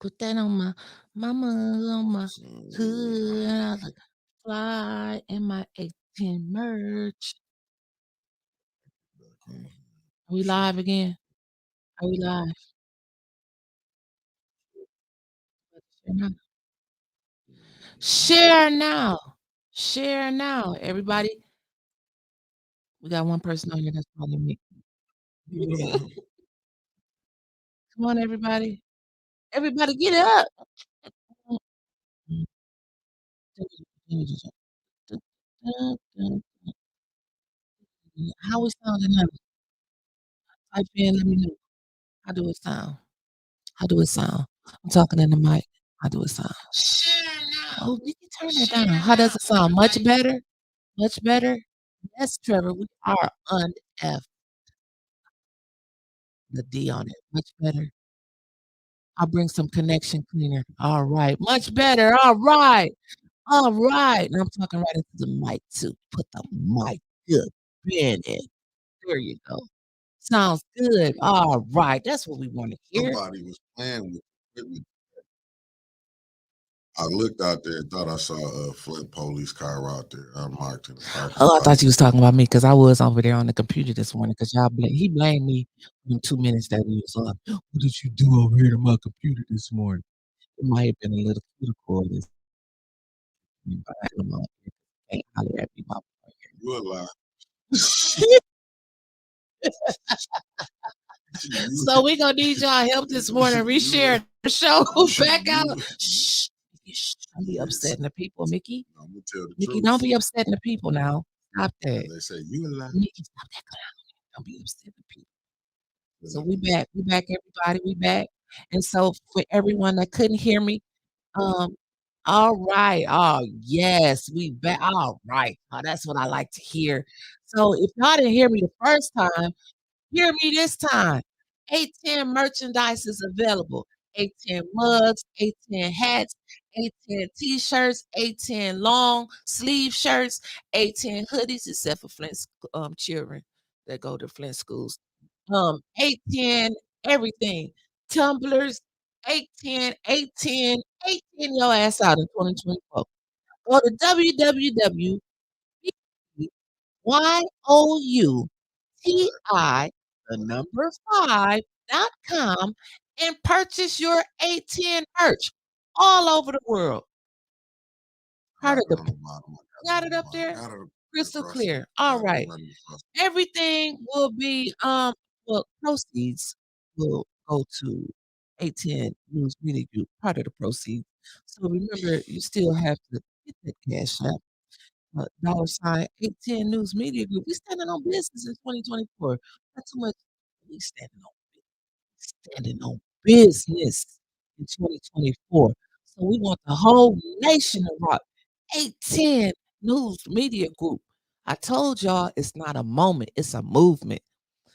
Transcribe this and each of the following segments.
Put that on my mama on my hood. I was like, fly in my 18 merch. Are we live again? Are we live? Share now. Share now. Share now, everybody. We got one person on here that's probably me. Come on, everybody. Everybody get up. How we sounding now? Type in, let me know. How do it sound? How do it sound? I'm talking in the mic. How do it sound? Oh, we can turn it down. How does it sound? Much better? Much better? Yes, Trevor, we are on F. The D on it. Much better. I'll bring some connection cleaner. All right. Much better. All right. All right. And I'm talking right into the mic too. Put the mic good in it. There you go. Sounds good. All right. That's what we want to hear. Somebody was playing with equipment. I looked out there and thought I saw a Flint police car out there unmarked in the parking Oh, I lot. thought you was talking about me because I was over there on the computer this morning because he blamed me in 2 minutes that we was on. What did you do over here to my computer this morning? It might have been a little critical of this. But I don't know. Can't holler at me about You a lie. So we're gonna need y'all help this morning. Reshare the show back out. Shh. Don't be upsetting the people, Mickey. I'm gonna tell the Mickey, truth. don't be upsetting the people now. Stop that. They say you a lie. Mickey, stop that. Don't be upsetting the people. So we back, everybody, we back. And so for everyone that couldn't hear me, all right. Oh, yes, we back. All right. Oh, that's what I like to hear. So if y'all didn't hear me the first time, hear me this time. A10 merchandise is available. A10 mugs, A10 hats, A10 t-shirts, A10 long sleeve shirts, A10 hoodies, except for Flint children that go to Flint schools. A10 everything. Tumblers, A10, A10, A10 your ass out in 2024. Go to www.youti, the number 5.com and purchase your A10 merch all over the world. Part of the got it up there? Crystal clear. All right. Everything will be well, proceeds will go to A10 News Media Group, part of the proceeds. So remember, you still have to get that cash app. $ A10 News Media Group. We standing on business in 2024. Not too much. We standing on business in 2024. So we want the whole nation to rock. 810 News Media Group. I told y'all it's not a moment, it's a movement.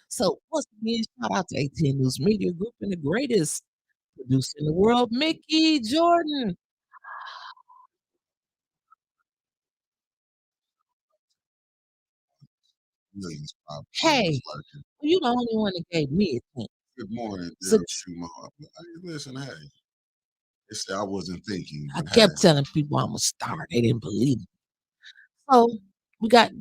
So once again, shout out to 810 News Media Group and the greatest producer in the world, Mickey Jordan. Hey, you the only one that gave me a 10. Good morning, Daryl Schumacher. Listen, hey. They said I wasn't thinking. I kept telling people I'm a star. They didn't believe it. So we got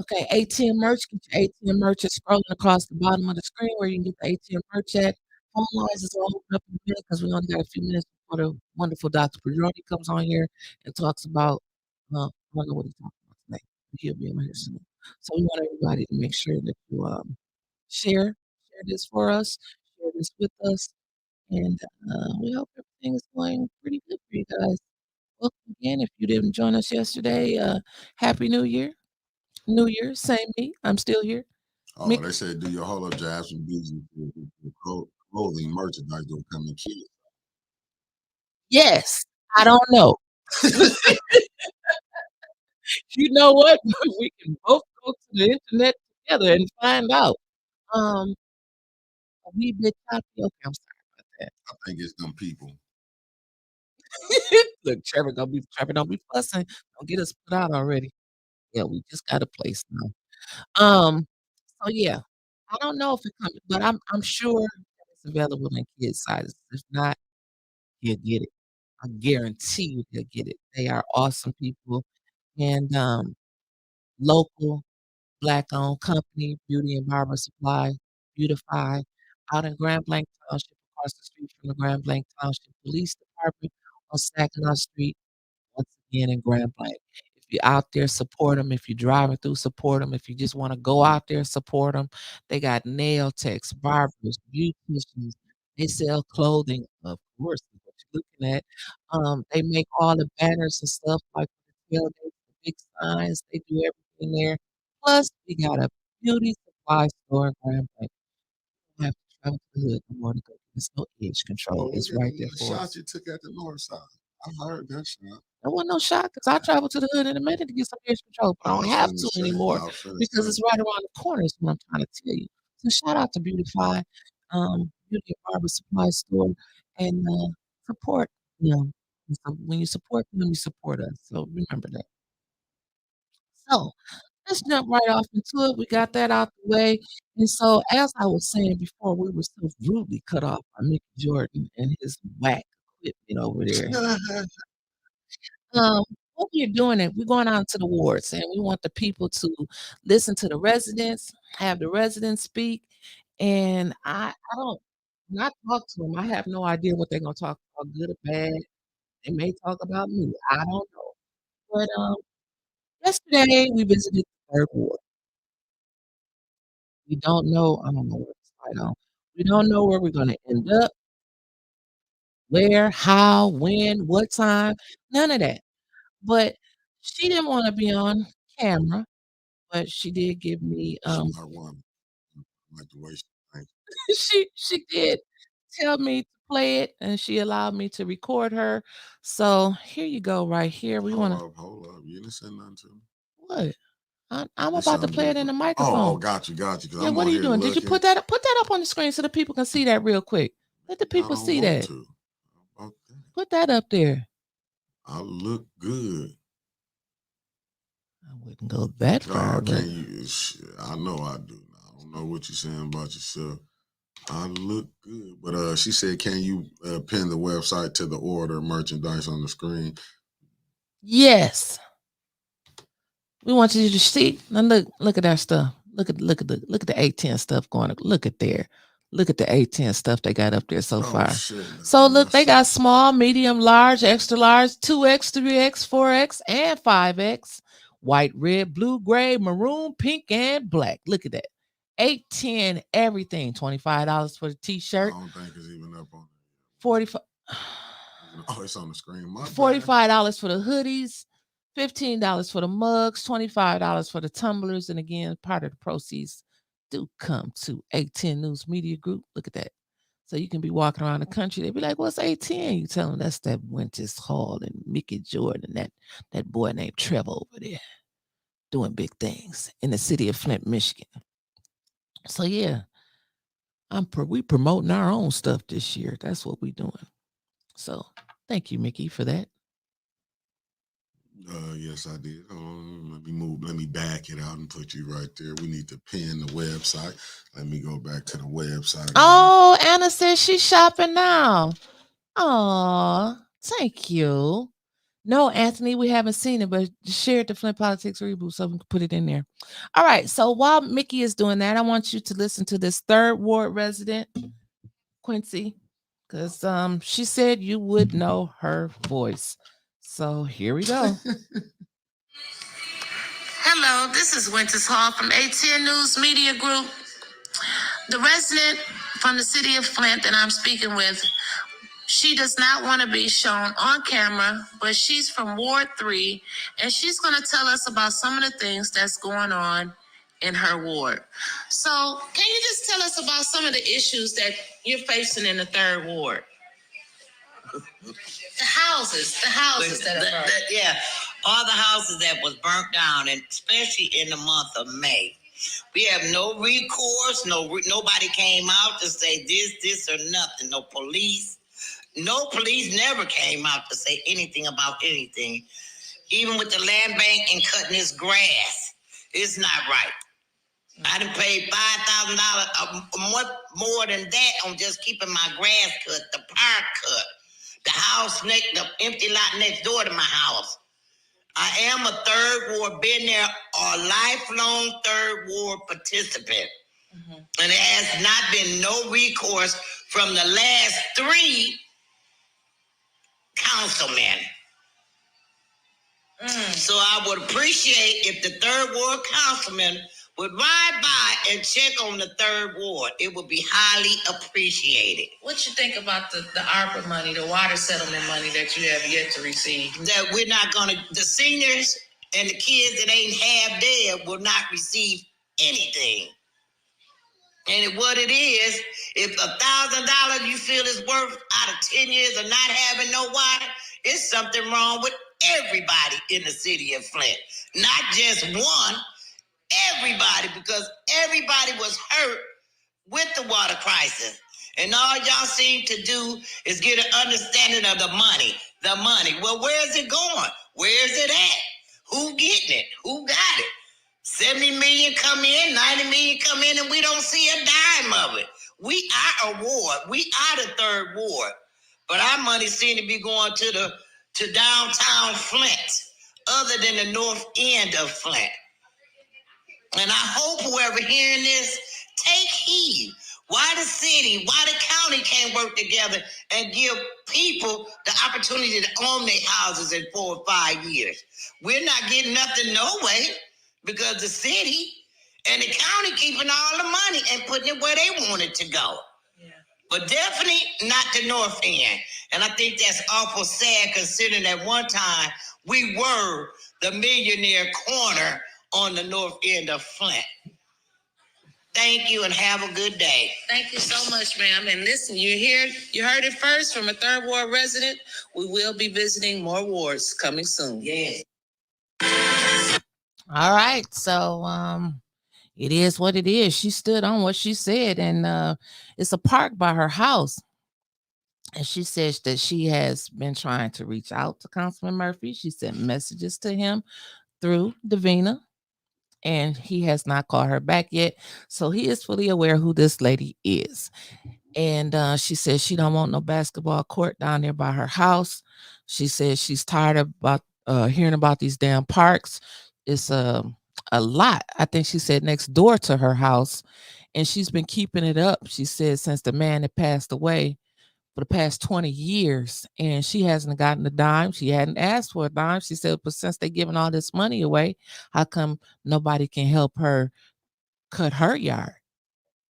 okay, A10 merch. Get your A10 merch. It's scrolling across the bottom of the screen where you can get the A10 merch at. Phone lines is all open up in a minute because we only got a few minutes before the wonderful Dr. Pedroni comes on here and talks about I don't know what he's talking about today. He'll be on here soon. So we want everybody to make sure that you share this for us, share this with us, and we hope everything is going pretty good for you guys. Welcome again. If you didn't join us yesterday, Happy New Year. New Year, same me. I'm still here. Oh, they said do your whole jobs and busy clothing merchandise don't come in kids. Yes, I don't know. You know what? We can both go to the internet together and find out. A wee bit choppy. Okay, I'm sorry about that. I think it's them people. Look, Trevor don't be fussing. Don't get us put out already. Yeah, we just got a place now. So yeah, I don't know if it comes, but I'm sure it's available in kids sizes. If not, You'll get it. I guarantee you they'll get it. They are awesome people and, local Black-owned company, Beauty and Barber Supply, Beautify, out in Grand Blanc Township, across the street from the Grand Blanc Township Police Department on Saginaw Street, once again in Grand Blanc. If you're out there, support them. If you're driving through, support them. If you just wanna go out there, support them. They got nail techs, barbers, beauticians. They sell clothing, of course, is what you're looking at. They make all the banners and stuff like the tailgates, the big signs. They do everything there. Plus, we got a beauty supply store in Grand Blanc. You don't have to travel to the hood no more to go. There's no edge control. Oh, look It's at right there the for shot us. you took at the north side. I heard that shot. There wasn't no shot because I traveled to the hood in a minute to get some edge control, but I I don't was have finna to say, anymore I was finna because say. it's right around the corner is what I'm trying to tell you. So shout out to Beautify, Beauty and Barber Supply Store and, support them. And so when you support them, you support us. So remember that. So let's jump right off into it. We got that out the way. And so, as I was saying before, we were so rudely cut off by Mick Jordan and his whack equipment over there. Um, what we're doing is we're going out to the wards, and we want the people to listen to the residents, have the residents speak. And I don't not talk to them. I have no idea what they're gonna talk about, good or bad. They may talk about me. I don't know. But yesterday we visited the third ward. We don't know. I don't know what it's like on. We don't know where we're gonna end up, where, how, when, what time, none of that. But she didn't wanna be on camera, but she did give me, She might want like the way she think. she did tell me to play it, and she allowed me to record her. So, here you go right here. We wanna Hold up. You didn't say nothing to me. what? I'm It's about to something play it in different. the Oh, microphone. got you. Cause Yeah, I'm what on are you here doing? Did you looking. put that up on the screen so the people can see that real quick? Let the I people don't see want that. to. How about that? Put that up there. I look good. I wouldn't go that far, Oh, but can you? I know I do. I don't know what you're saying about yourself. I look good, but she said, "Can you pin the website to the order merchandise on the screen?" yes. We want you to see. Now look at that stuff. Look at the A10 stuff going. Look at there. Look at the A10 stuff they got up there so Oh far. shit! So Let me look, they see. got small, medium, large, extra large, 2X, 3X, 4X, and 5X. White, red, blue, gray, maroon, pink, and black. Look at that. 8, 10, everything. $25 for the I t-shirt. don't think it's even up on. 45 Oh, it's on the screen. My bad. $45 for the hoodies, $15 for the mugs, $25 for the tumblers. And again, part of the proceeds do come to A10 News Media Group. Look at that. So you can be walking around the country. They be like, "What's A10?" You tell them that's that Winters Hall and Mickey Jordan, that boy named Trevor over there doing big things in the city of Flint, Michigan. So yeah, we promoting our own stuff this year. That's what we doing. So thank you, Mickey, for that. Yes, I did. Let me move. Let me back it out and put you right there. We need to pin the website. Let me go back to the website. Oh, Anna says she's shopping now. Oh, thank you. No, Anthony, we haven't seen it, but share it to Flint Politics Reboot so we can put it in there. All right. So while Mickey is doing that, I want you to listen to this third ward resident, Quincy, because she said you would know her voice. So here we go. Hello, this is Winters Hall from ATN News Media Group. The resident from the city of Flint that I'm speaking with, she does not want to be shown on camera, but she's from Ward 3, and she's going to tell us about some of the things that's going on in her ward. So, can you just tell us about some of the issues that you're facing in the third ward? The houses that are burnt. Yeah, all the houses that was burnt down, and especially in the month of May. We have no recourse. Nobody came out to say this, or nothing. No police. No police never came out to say anything about anything. Even with the land bank and cutting this grass, it's not right. I done paid $5,000 more than that on just keeping my grass cut, the park cut. The house the empty lot next door to my house. I am a third ward, been there, a lifelong third ward participant. Mm-hmm. And it has not been no recourse from the last 3 councilmen. So I would appreciate if the third ward councilman would ride by and check on the third ward. It would be highly appreciated. What you think about the ARPA money, the water settlement money that you have yet to receive? That we're not going to, the seniors and the kids that ain't half dead will not receive anything. And what it is, if $1,000 you feel is worth out of 10 years of not having no water, it's something wrong with everybody in the city of Flint. Not just one, everybody, because everybody was hurt with the water crisis. And all y'all seem to do is get an understanding of the money. The money. Well, where is it going? Where is it at? Who getting it? Who got it? 70 million come in, 90 million come in, and we don't see a dime of it. We are a ward. We are the third ward. But our money seems to be going to downtown Flint, other than the north end of Flint. And I hope whoever hearing this, take heed. Why the city, why the county can't work together and give people the opportunity to own their houses in 4 or 5 years? We're not getting nothing no way because the city and the county keeping all the money and putting it where they want it to go. Yeah. But definitely not the north end. And I think that's awful sad considering that one time we were the millionaire corner on the north end of Flint. Thank you and have a good day. Thank you so much, ma'am. And listen, you heard it first from a third ward resident. We will be visiting more wards coming soon. Yes. All right. So it is what it is. She stood on what she said, and it's a park by her house. And she says that she has been trying to reach out to Councilman Murphy. She sent messages to him through Davina, and he has not called her back yet. So he is fully aware who this lady is. And she says she don't want no basketball court down there by her house. She says she's tired about hearing about these damn parks. It's a lot. I think she said next door to her house. And she's been keeping it up, she said, since the man had passed away for the past 20 years. And she hasn't gotten a dime. She hadn't asked for a dime. She said, but since they're giving all this money away, how come nobody can help her cut her yard?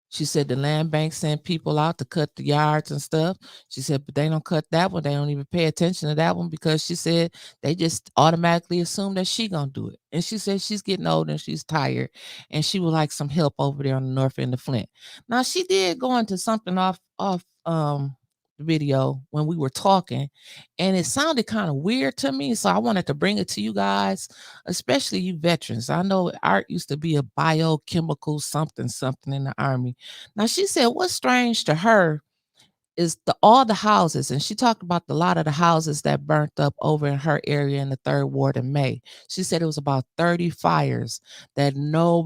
She said the land bank sent people out to cut the yards and stuff. She said, but they don't cut that one. They don't even pay attention to that one because she said they just automatically assume that she gonna do it. And she said she's getting old and she's tired and she would like some help over there on the north end of Flint. Now she did go into something off the video when we were talking, and it sounded kind of weird to me. So I wanted to bring it to you guys, especially you veterans. I know Art used to be a biochemical something in the Army. Now she said what's strange to her is all the houses, and she talked about a lot of the houses that burnt up over in her area in the third ward in May. She said it was about 30 fires that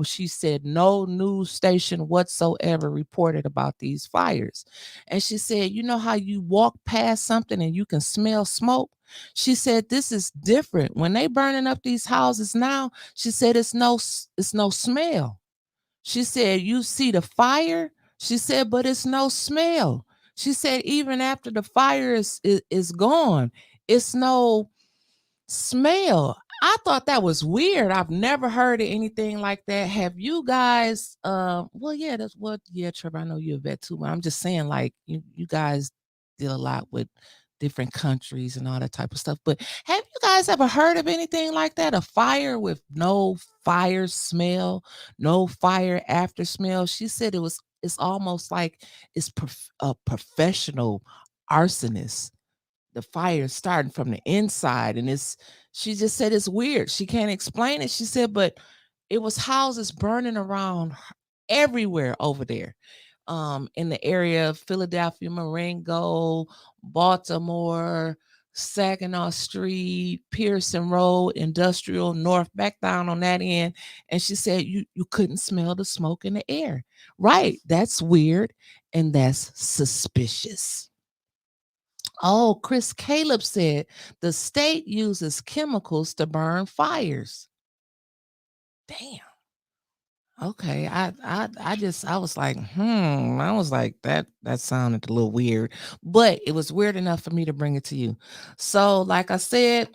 she said no news station whatsoever reported about these fires. And she said, you know how you walk past something and you can smell smoke? She said this is different. When they burning up these houses now, she said it's no smell. She said you see the fire, she said, but it's no smell. She said even after the fire is gone, it's no smell. I thought that was weird. I've never heard of anything like that. Have you guys Trevor, I know you're a vet too, but I'm just saying, like, you guys deal a lot with different countries and all that type of stuff. But have you guys ever heard of anything like that? A fire with no fire smell, no fire after smell? She said it's almost like it's a professional arsonist. The fire is starting from the inside, and she just said it's weird. She can't explain it. She said, but it was houses burning around everywhere over there. In the area of Philadelphia, Marengo, Baltimore, Saginaw Street, Pearson Road, Industrial North, back down on that end. And she said you couldn't smell the smoke in the air. Right. That's weird. And that's suspicious. Oh, Chris Caleb said the state uses chemicals to burn fires. Damn. Okay. I was like, I was like, that sounded a little weird, but it was weird enough for me to bring it to you. So, like I said,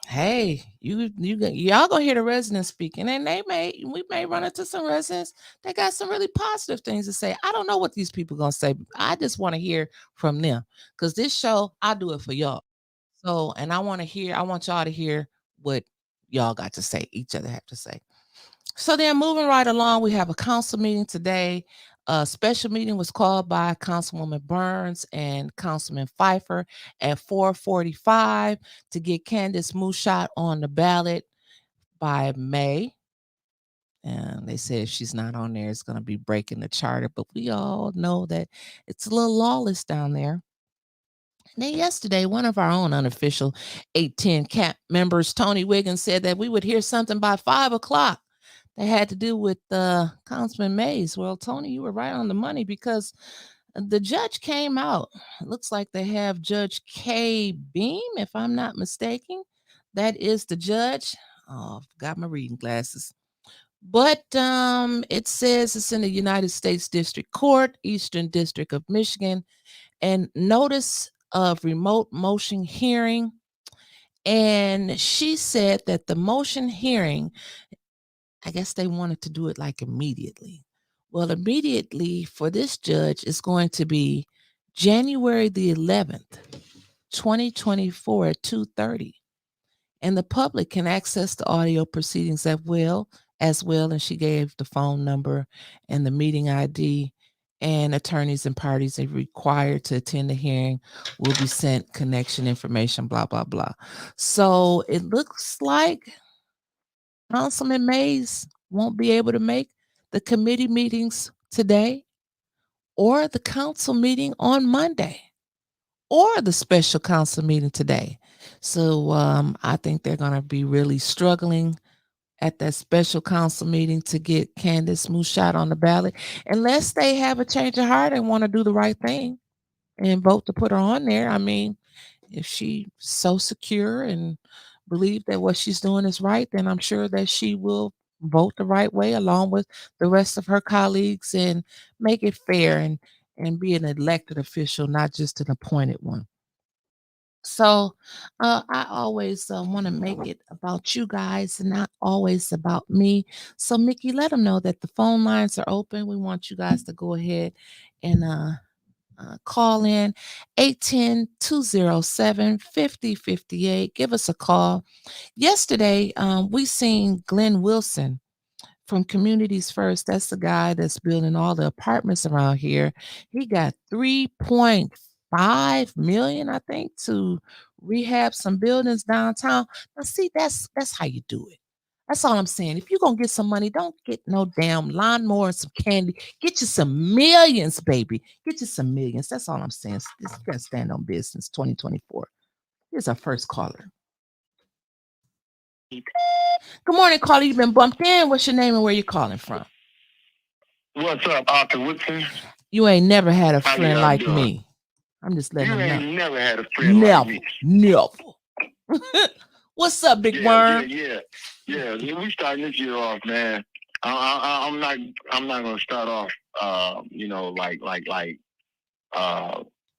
hey, y'all gonna hear the residents speaking, and we may run into some residents that got some really positive things to say. I don't know what these people gonna say. I just want to hear from them because this show, I do it for y'all. So, and I want y'all to hear what y'all got to say, each other have to say. So then moving right along, we have a council meeting today. A special meeting was called by Councilwoman Burns and Councilman Pfeiffer at 4:45 to get Candace Mushat on the ballot by May. And they said if she's not on there, it's going to be breaking the charter. But we all know that it's a little lawless down there. And then yesterday, one of our own unofficial 810 CAP members, Tony Wiggins, said that we would hear something by 5 o'clock that had to do with Councilman Mays. Well, Tony, you were right on the money because the judge came out. It looks like they have Judge K. Beam, if I'm not mistaken. That is the judge. Oh, I've got my reading glasses. But it says it's in the United States District Court, Eastern District of Michigan, and notice of remote motion hearing. And she said that the motion hearing, I guess they wanted to do it like immediately. Well, immediately for this judge is going to be January the 11th, 2024 at 2:30. And the public can access the audio proceedings as well. And she gave the phone number and the meeting ID, and attorneys and parties are required to attend the hearing will be sent connection information, blah, blah, blah. So it looks like Councilman Mays won't be able to make the committee meetings today or the council meeting on Monday or the special council meeting today. So I think they're going to be really struggling at that special council meeting to get Candace Mushat on the ballot, unless they have a change of heart and want to do the right thing and vote to put her on there. I mean, if she's so secure and believe that what she's doing is right, then I'm sure that she will vote the right way along with the rest of her colleagues and make it fair and be an elected official, not just an appointed one. So I always want to make it about you guys and not always about me. So, Mickey, let them know that the phone lines are open. We want you guys to go ahead and call in 810-207-5058. Give us a call. Yesterday, we seen Glenn Wilson from Communities First. That's the guy that's building all the apartments around here. He got 3.5 million, I think, to rehab some buildings downtown. Now, see, that's how you do it. That's all I'm saying. If you're gonna get some money, don't get no damn lawnmower and some candy. Get you some millions, baby. Get you some millions. That's all I'm saying. This gotta stand on business 2024. Here's our first caller. Good morning, caller. You've been bumped in. What's your name and where you calling from? What's up, Arthur Woodson? You ain't never had a friend like me. I'm just letting you them know. You ain't never had a friend like me. Never. What's up, Big Worm? Yeah. We starting this year off, man. I'm not gonna start off,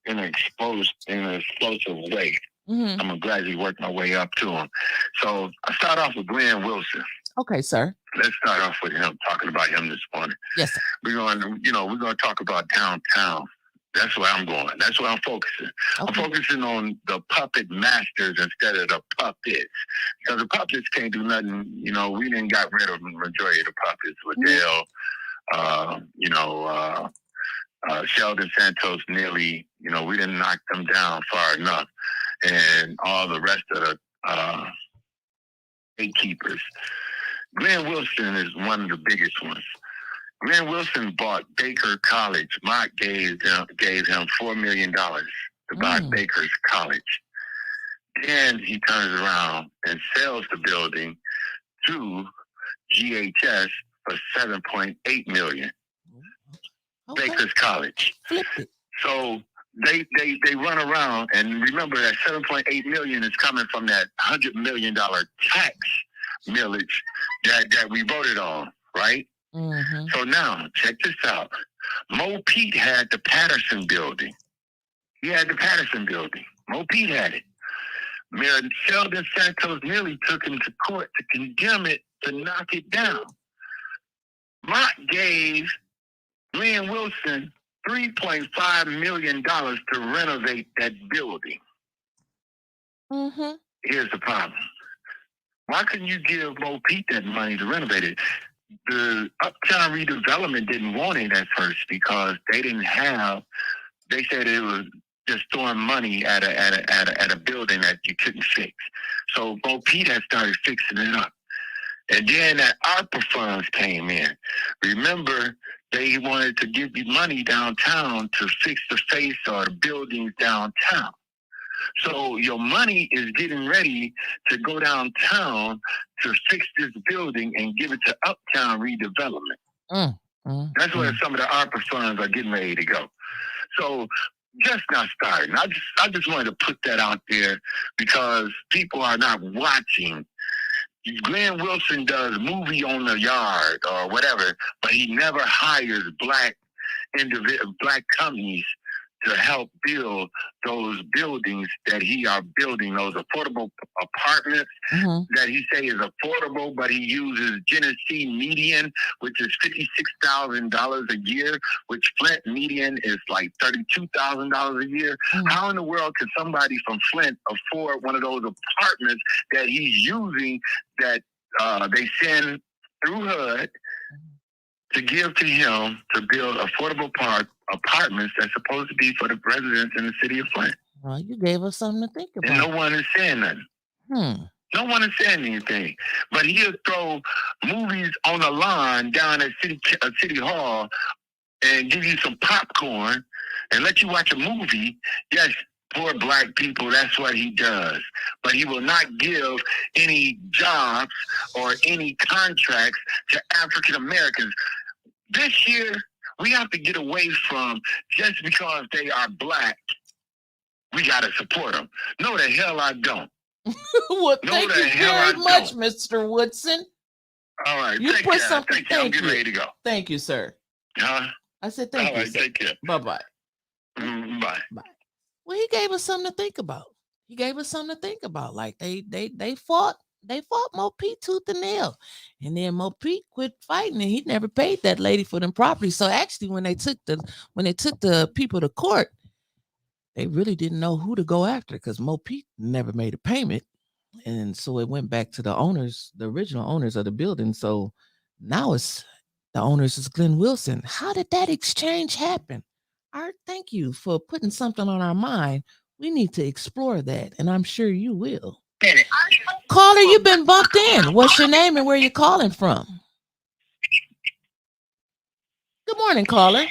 in an explosive way. Mm-hmm. I'm gonna gradually work my way up to him. So I start off with Glenn Wilson. Okay, sir. Let's start off with him, talking about him this morning. Yes, sir. We're going to talk about downtown. That's where I'm going. That's where I'm focusing. Okay. I'm focusing on the puppet masters instead of the puppets. Because the puppets can't do nothing. We didn't got rid of the majority of the puppets. Liddell, Sheldon Santos, Neely, we didn't knock them down far enough. And all the rest of the gatekeepers. Glenn Wilson is one of the biggest ones. Glenn Wilson bought Baker College. Mott gave him $4 million to buy Baker's College. Then he turns around and sells the building to GHS for $7.8 million. Okay. Baker's College. So they run around, and remember that 7.8 million is coming from that $100 million tax millage that we voted on, right? Mm-hmm. So now check this out. Mo Pete had the Patterson building. He had the Patterson building. Mo Pete had it. Mayor Sheldon Santos nearly took him to court to condemn it, to knock it down. Mott gave Glenn Wilson $3.5 million to renovate that building. Mm-hmm. Here's the problem. Why couldn't you give Mo Pete that money to renovate it? The Uptown redevelopment didn't want it at first because they said it was just throwing money at a building that you couldn't fix. So Mo Pete had started fixing it up. And then that ARPA funds came in. Remember, they wanted to give you money downtown to fix the face or the buildings downtown. So your money is getting ready to go downtown to fix this building and give it to Uptown redevelopment. That's where some of the ARPA funds are getting ready to go. So just not starting. I just wanted to put that out there because people are not watching. Glenn Wilson does movie on the yard or whatever, but he never hires black companies to help build those buildings that he are building, those affordable apartments that he say is affordable, but he uses Genesee median, which is $56,000 a year, which Flint median is like $32,000 a year. How in the world can somebody from Flint afford one of those apartments that he's using that they send through HUD to give to him to build affordable apartments that's supposed to be for the residents in the city of Flint? Well, you gave us something to think about. And no one is saying nothing. No one is saying anything. But he'll throw movies on the lawn down at City Hall and give you some popcorn and let you watch a movie. Yes, poor black people, that's what he does. But he will not give any jobs or any contracts to African Americans. This year, we have to get away from just because they are black, we got to support them. No, the hell I don't. Well, thank you very much, Mr. Woodson. All right. You put something. Thank you. I'm getting ready to go. Thank you, sir. Huh? I said thank you. All right, sir. take care. Bye-bye. Bye. Bye. Well, he gave us something to think about. Like they fought Mo Pete tooth and nail. And then Mo Pete quit fighting and he never paid that lady for them properties. So actually when they took the people to court, they really didn't know who to go after because Mo Pete never made a payment. And so it went back to the original owners of the building. So now the owners is Glenn Wilson. How did that exchange happen? Art, thank you for putting something on our mind. We need to explore that, and I'm sure you will. Caller, you've been bumped in. What's your name and where you calling from? Good morning, caller.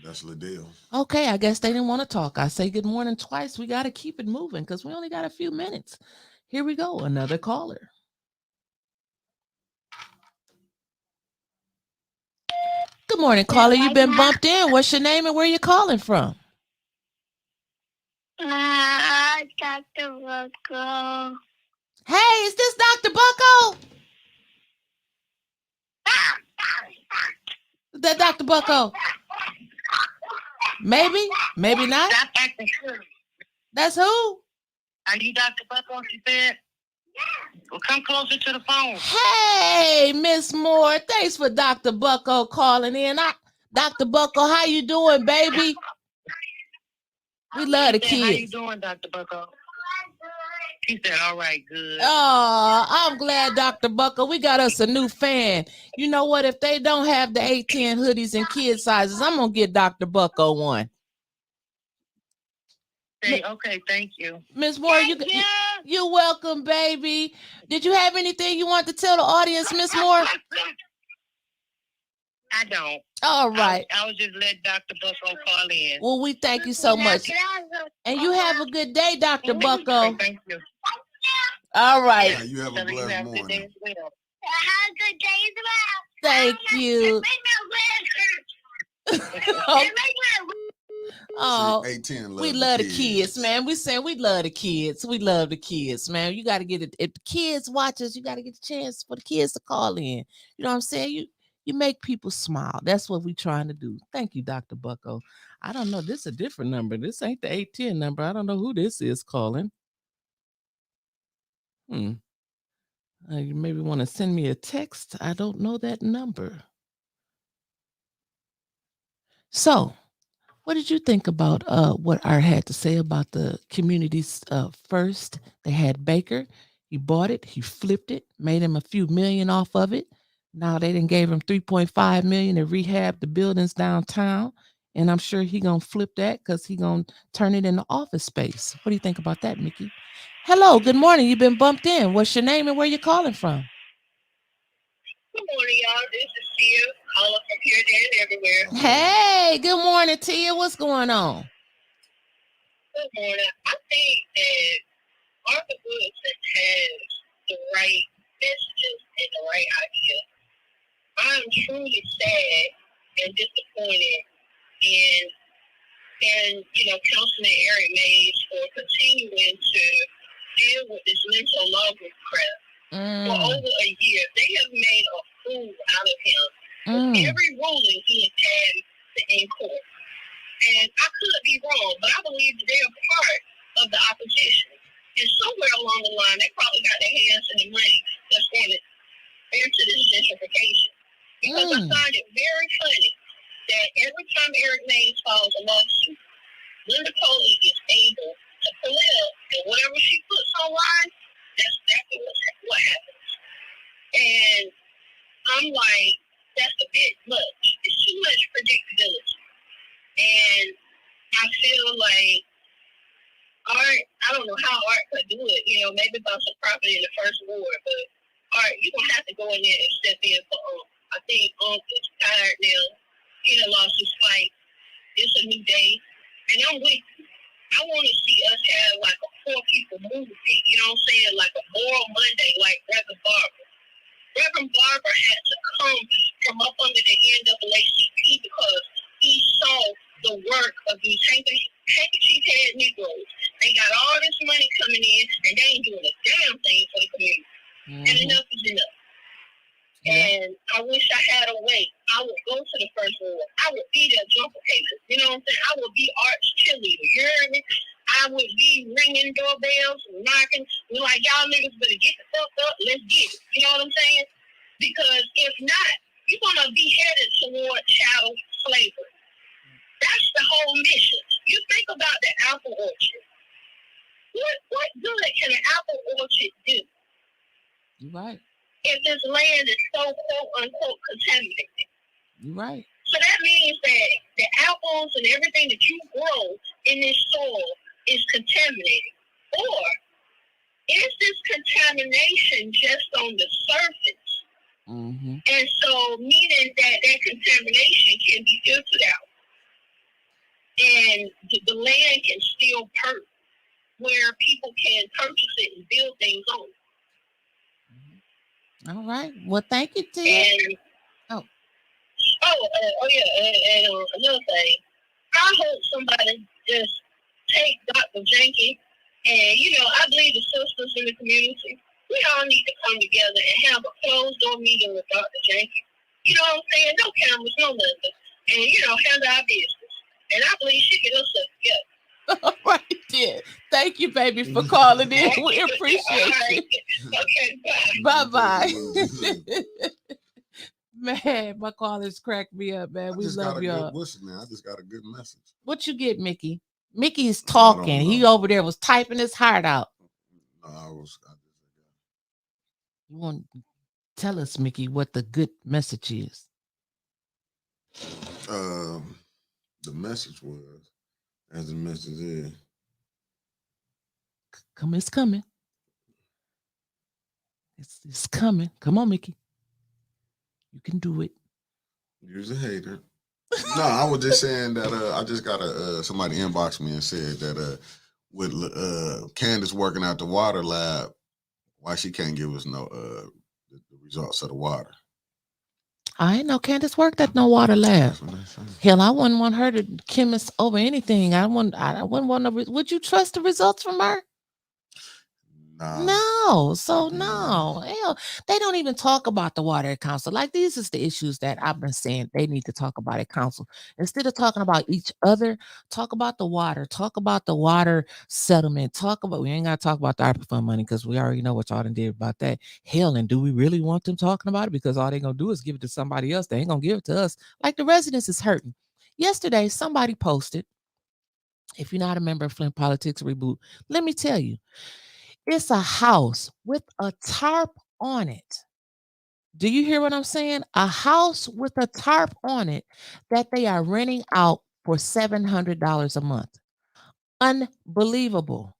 That's Liddell. Okay, I guess they didn't want to talk. I say good morning twice. We got to keep it moving because we only got a few minutes. Here we go, another caller. Good morning, caller. You've been bumped in. What's your name and where you calling from? Dr. Bucko. Hey, is this Dr. Bucko? Is that Dr. Bucko? Maybe not. Stop acting silly. That's who? Are you Dr. Bucko, she said? Well, come closer to the phone. Hey, Miss Moore. Thanks for Dr. Bucko calling in. Dr. Bucko, how you doing, baby? We love the kids. How you doing, Dr. Bucko? He said, all right, good. Oh, I'm glad, Dr. Bucko. We got us a new fan. You know what? If they don't have the 810 hoodies in kid sizes, I'm going to get Dr. Bucko one. Okay, thank you. Miss Moore, you're welcome, baby. Did you have anything you want to tell the audience, Miss Moore? I don't. All right. I was just letting Dr. Bucko call in. Well, we thank you so much. And you have a good day, Dr. Bucko. Thank you. All right. Yeah, you have a blessed morning. Have a good day as well. Thank you. Oh, See, 18 we love love the the kids, man. We saying we love the kids. We love the kids, man. You got to get it. If the kids watch us, you got to get the chance for the kids to call in. You know what I'm saying? You make people smile. That's what we trying to do. Thank you, Dr. Bucko. I don't know. This is a different number. This ain't the 810 number. I don't know who this is calling. You maybe want to send me a text. I don't know that number. So, what did you think about what Art had to say about the communities first? They had Baker. He bought it. He flipped it. Made him a few million off of it. Now they didn't gave him 3.5 million to rehab the buildings downtown. And I'm sure he gonna flip that because he gonna turn it into office space. What do you think about that, Mickey? Hello, good morning. You've been bumped in. What's your name and where you calling from? Good morning, y'all. This is Tia, calling from here, there, and everywhere. Hey, good morning, Tia. What's going on? Good morning. I think that Arthur Woodson has the right messages and the right ideas. I'm truly sad and disappointed in Councilman Eric Mays for continuing to deal with this mental law group crap. For over a year, they have made a fool out of him. Every ruling he has had in court. And I could be wrong, but I believe that they're part of the opposition. And somewhere along the line, they probably got their hands in the money that's going into this gentrification. Because I find it very funny that every time Eric Mays files a lawsuit, Linda Coley is able to pull it up, and whatever she puts online, that's exactly what happens. And I'm like, that's a bit much. It's too much predictability. And I feel like Art, I don't know how Art could do it, maybe about some property in the first ward, but Art, you're going to have to go in there and step in for I think is tired now. He done lost his fight. It's a new day. And I'm with you. I want to see us have like a poor people movement, you know what I'm saying? Like a Moral Monday, like Reverend Barber. Reverend Barber had to come from up under the NAACP because he saw the work of these handkerchief head Negroes. They got all this money coming in, and they ain't doing a damn thing for the community. And enough is enough. And I wish I had a way. I would go to the first ward. I would be their jumper cases. You know what I'm saying? I would be Art's cheerleader. You hear me? I would be ringing doorbells, knocking. Like, y'all niggas better get the fuck up. Let's get it. You know what I'm saying? Because if not, you're going to be headed toward chattel slavery. That's the whole mission. You think about the apple orchard. What good can an apple orchard do? You're right. If this land is so quote unquote contaminated. You're right. So that means that the apples and everything that you grow in this soil is contaminated. Or is this contamination just on the surface? And so meaning that contamination can be filtered out. And the land can still perk where people can purchase it and build things on. All right. Well, thank you, Tia. And another thing, I hope somebody just take Dr. Jenkins and I believe the sisters in the community, we all need to come together and have a closed door meeting with Dr. Jenkins. You know what I'm saying? No cameras, no nothing. And handle our business. And I believe she get us together. All right, dear. Thank you, baby, for calling in. We appreciate you. Okay, bye. Bye. Man, my callers cracked me up, man. We love y'all. I just got a good message. What you get, Mickey? Mickey's talking. He over there was typing his heart out. No, You want to tell us, Mickey, what the good message is? The message was, as the message is, it's coming. It's coming. Come on, Mickey. You can do it. You're a hater. No, I was just saying that I just got somebody inboxed me and said that with Candace working out the water lab, why she can't give us no the results of the water. I ain't know Candace worked at no water lab. That's what they say. Hell, I wouldn't want her to chemist over anything. I wouldn't want to. Would you trust the results from her? Nah. No. So Yeah. no. Hell, they don't even talk about the water at council. Like these is the issues that I've been saying they need to talk about at council. Instead of talking about each other, talk about the water. Talk about the water settlement. Talk about we ain't gotta talk about the ARPA fund money because we already know what y'all done did about that. Hell, and do we really want them talking about it? Because all they gonna do is give it to somebody else. They ain't gonna give it to us. Like the residents is hurting. Yesterday, somebody posted, if you're not a member of Flint Politics Reboot, let me tell you, it's a house with a tarp on it. Do you hear what I'm saying? A house with a tarp on it that they are renting out for $700 a month. Unbelievable.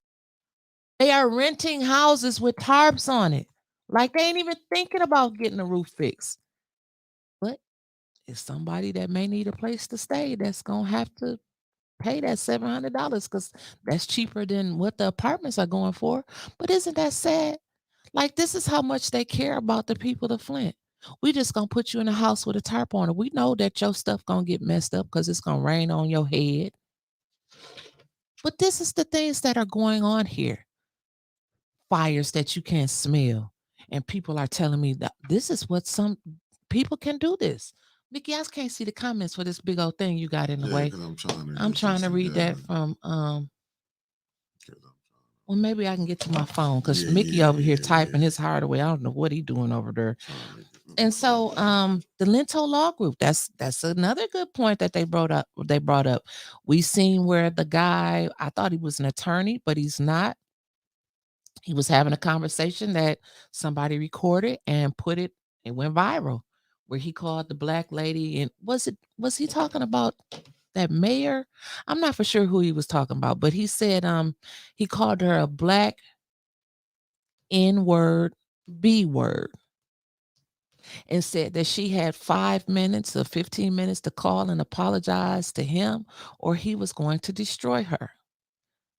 They are renting houses with tarps on it. Like they ain't even thinking about getting the roof fixed. But it's somebody that may need a place to stay that's going to have to pay that $700 because that's cheaper than what the apartments are going for. But isn't that sad? Like this is how much they care about the people of Flint. We just gonna put you in a house with a tarp on it. We know that your stuff gonna get messed up because it's gonna rain on your head. But this is the things that are going on here. Fires that you can't smell. And people are telling me that this is what some people can do this. Mickey, I can't see the comments for this big old thing you got in the way. Because I'm I'm trying to read that from well, maybe I can get to my phone because Mickey over here typing his heart away. I don't know what he doing over there. And so the Lento Law Group, that's another good point that they brought up. We seen where the guy, I thought he was an attorney, but he's not. He was having a conversation that somebody recorded and put it went viral, where he called the black lady, and was he talking about that mayor? I'm not for sure who he was talking about, but he said he called her a black N-word, B-word, and said that she had 5 minutes or 15 minutes to call and apologize to him, or he was going to destroy her.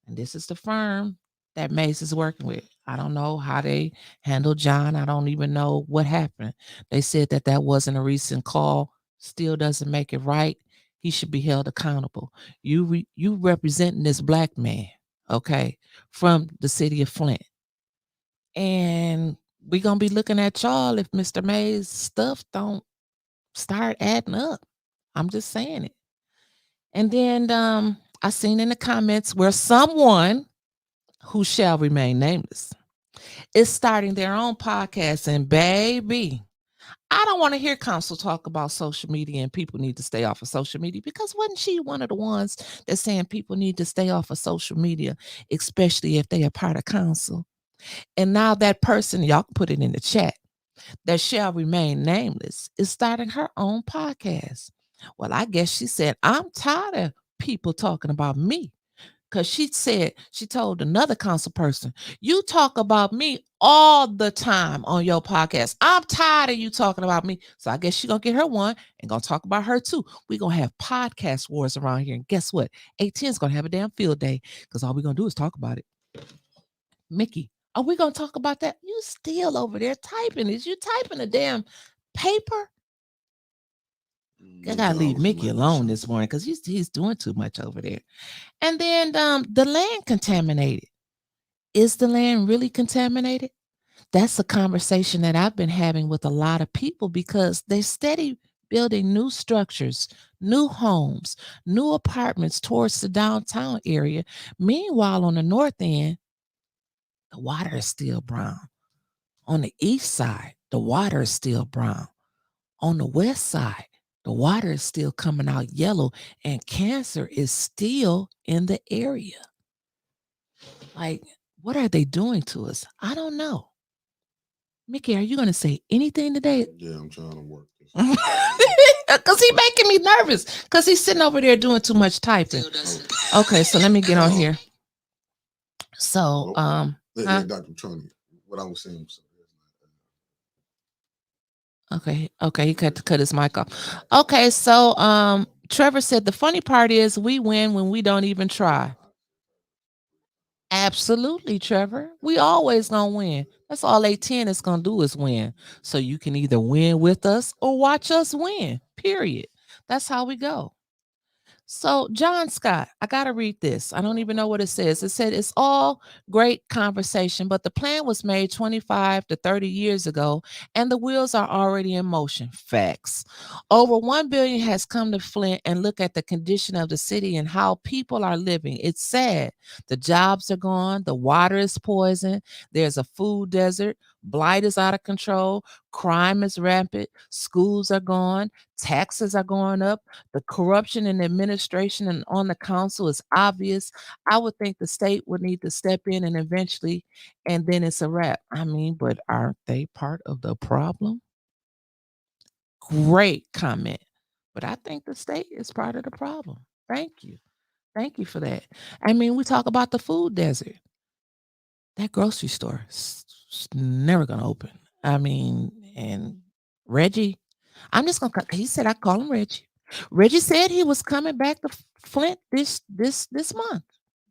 And this is the firm that Mace is working with. I don't know how they handled John. I don't even know what happened. They said that wasn't a recent call. Still doesn't make it right. He should be held accountable. You representing this black man, okay, from the city of Flint. And we're going to be looking at y'all if Mr. Mays' stuff don't start adding up. I'm just saying it. And then I seen in the comments where someone who shall remain nameless is starting their own podcast. And baby, I don't want to hear council talk about social media and people need to stay off of social media, because wasn't she one of the ones that's saying people need to stay off of social media, especially if they are part of council? And now that person, y'all can put it in the chat, that shall remain nameless, is starting her own podcast. Well, I guess she said, I'm tired of people talking about me. Because she told another council person, you talk about me all the time on your podcast. I'm tired of you talking about me. So I guess she's going to get her one and going to talk about her too. We're going to have podcast wars around here. And guess what? 18 is going to have a damn field day because all we're going to do is talk about it. Mickey, are we going to talk about that? You still over there typing. Is you typing a damn paper? I got to leave Mickey alone this morning because he's doing too much over there. And then the land contaminated. Is the land really contaminated? That's a conversation that I've been having with a lot of people because they're steady building new structures, new homes, new apartments towards the downtown area. Meanwhile, on the north end, the water is still brown. On the east side, the water is still brown. On the west side, the water is still coming out yellow and cancer is still in the area. Like, what are they doing to us? I don't know. Mickey, are you going to say anything today? Yeah, I'm trying to work this. Because he's making me nervous because he's sitting over there doing too much typing. Okay, so let me get on here. So, Dr. Tony, what I was saying. Okay, he cut his mic off. Okay, so Trevor said the funny part is we win when we don't even try. Absolutely, Trevor. We always gonna win. That's all A10 is gonna do is win. So you can either win with us or watch us win. Period. That's how we go. So, John Scott, I got to read this. I don't even know what it says. It said it's all great conversation, but the plan was made 25 to 30 years ago, and the wheels are already in motion. Facts. Over 1 billion has come to Flint and look at the condition of the city and how people are living. It's sad. The jobs are gone, the water is poisoned, there's a food desert, blight is out of control, crime is rampant, schools are gone, taxes are going up, the corruption in the administration and on the council is obvious. I would think the state would need to step in and eventually, and then it's a wrap. I mean, but aren't they part of the problem? Great comment. But I think the state is part of the problem. Thank you. Thank you for that. I mean, we talk about the food desert. That grocery store is never going to open. I mean, and Reggie, I'm just gonna. He said I call him Reggie. Reggie said he was coming back to Flint this month.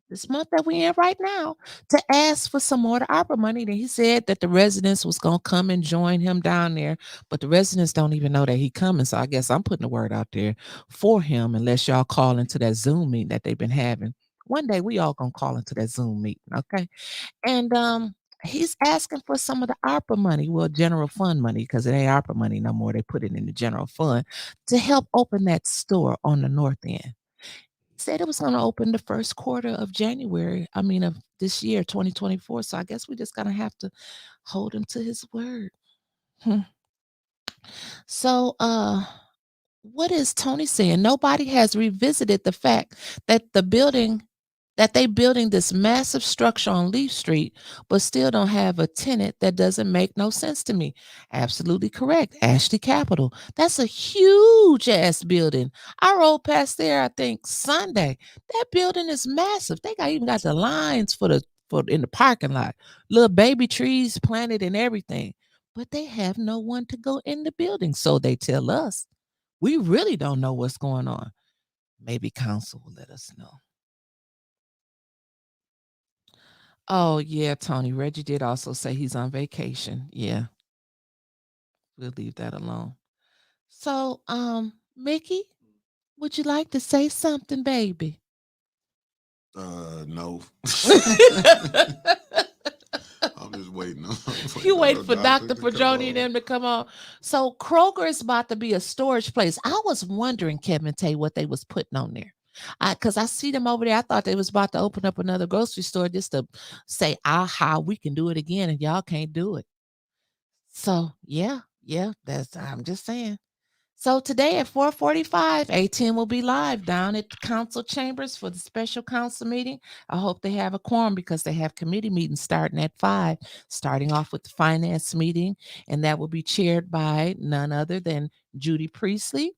This month that we in right now to ask for some more of the opera money. Then he said that the residents was gonna come and join him down there, but the residents don't even know that he coming. So I guess I'm putting the word out there for him. Unless y'all call into that Zoom meeting that they've been having. One day we all gonna call into that Zoom meeting, okay? And he's asking for some of the ARPA money, well, general fund money, because it ain't ARPA money no more. They put it in the general fund to help open that store on the north end. He said it was going to open the first quarter of January, I mean, of this year, 2024. So I guess we just going to have to hold him to his word. Hmm. So, what is Tony saying? Nobody has revisited the fact that they building this massive structure on Leaf Street, but still don't have a tenant. That doesn't make no sense to me. Absolutely correct. Ashley Capital. That's a huge ass building. I rode past there, I think Sunday. That building is massive. They even got the lines for in the parking lot. Little baby trees planted and everything. But they have no one to go in the building. So they tell us. We really don't know what's going on. Maybe council will let us know. Oh, yeah, Tony. Reggie did also say he's on vacation. Yeah, we'll leave that alone. So, Mickey, would you like to say something, baby? No. I'm just waiting. You wait on for doctor Dr. to come Pajoni and on. them to come on. So Kroger is about to be a storage place. I was wondering, Kevin Tay, what they was putting on there. Because I see them over there. I thought they was about to open up another grocery store just to say, aha, we can do it again, and y'all can't do it. So yeah, I'm just saying. So today at 4:45, A10 will be live down at the council chambers for the special council meeting. I hope they have a quorum because they have committee meetings starting at 5, starting off with the finance meeting, and that will be chaired by none other than Judy Priestley.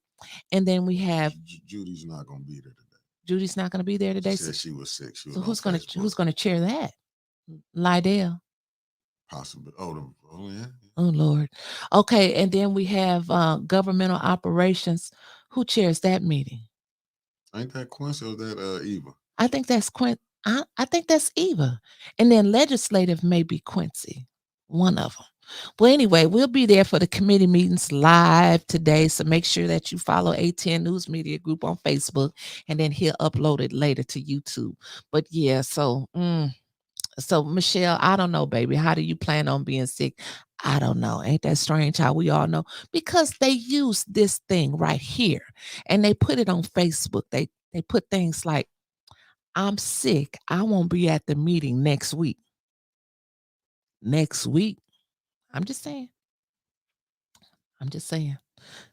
And then we have Judy's not gonna be there today. Judy's not going to be there She today. said she was sick. She was So on Facebook. who's going to chair that? Lydell. Possibly. Oh yeah. Oh Lord. Okay, and then we have governmental operations. Who chairs that meeting? Ain't that Quincy or that Eva? I think that's I think that's Eva. And then legislative may be Quincy. One of them. Well, anyway, we'll be there for the committee meetings live today. So make sure that you follow A10 News Media Group on Facebook, and then he'll upload it later to YouTube. But yeah, so Michelle, I don't know, baby. How do you plan on being sick? I don't know. Ain't that strange how we all know? Because they use this thing right here and they put it on Facebook. They put things like, I'm sick. I won't be at the meeting next week. Next week. I'm just saying. I'm just saying.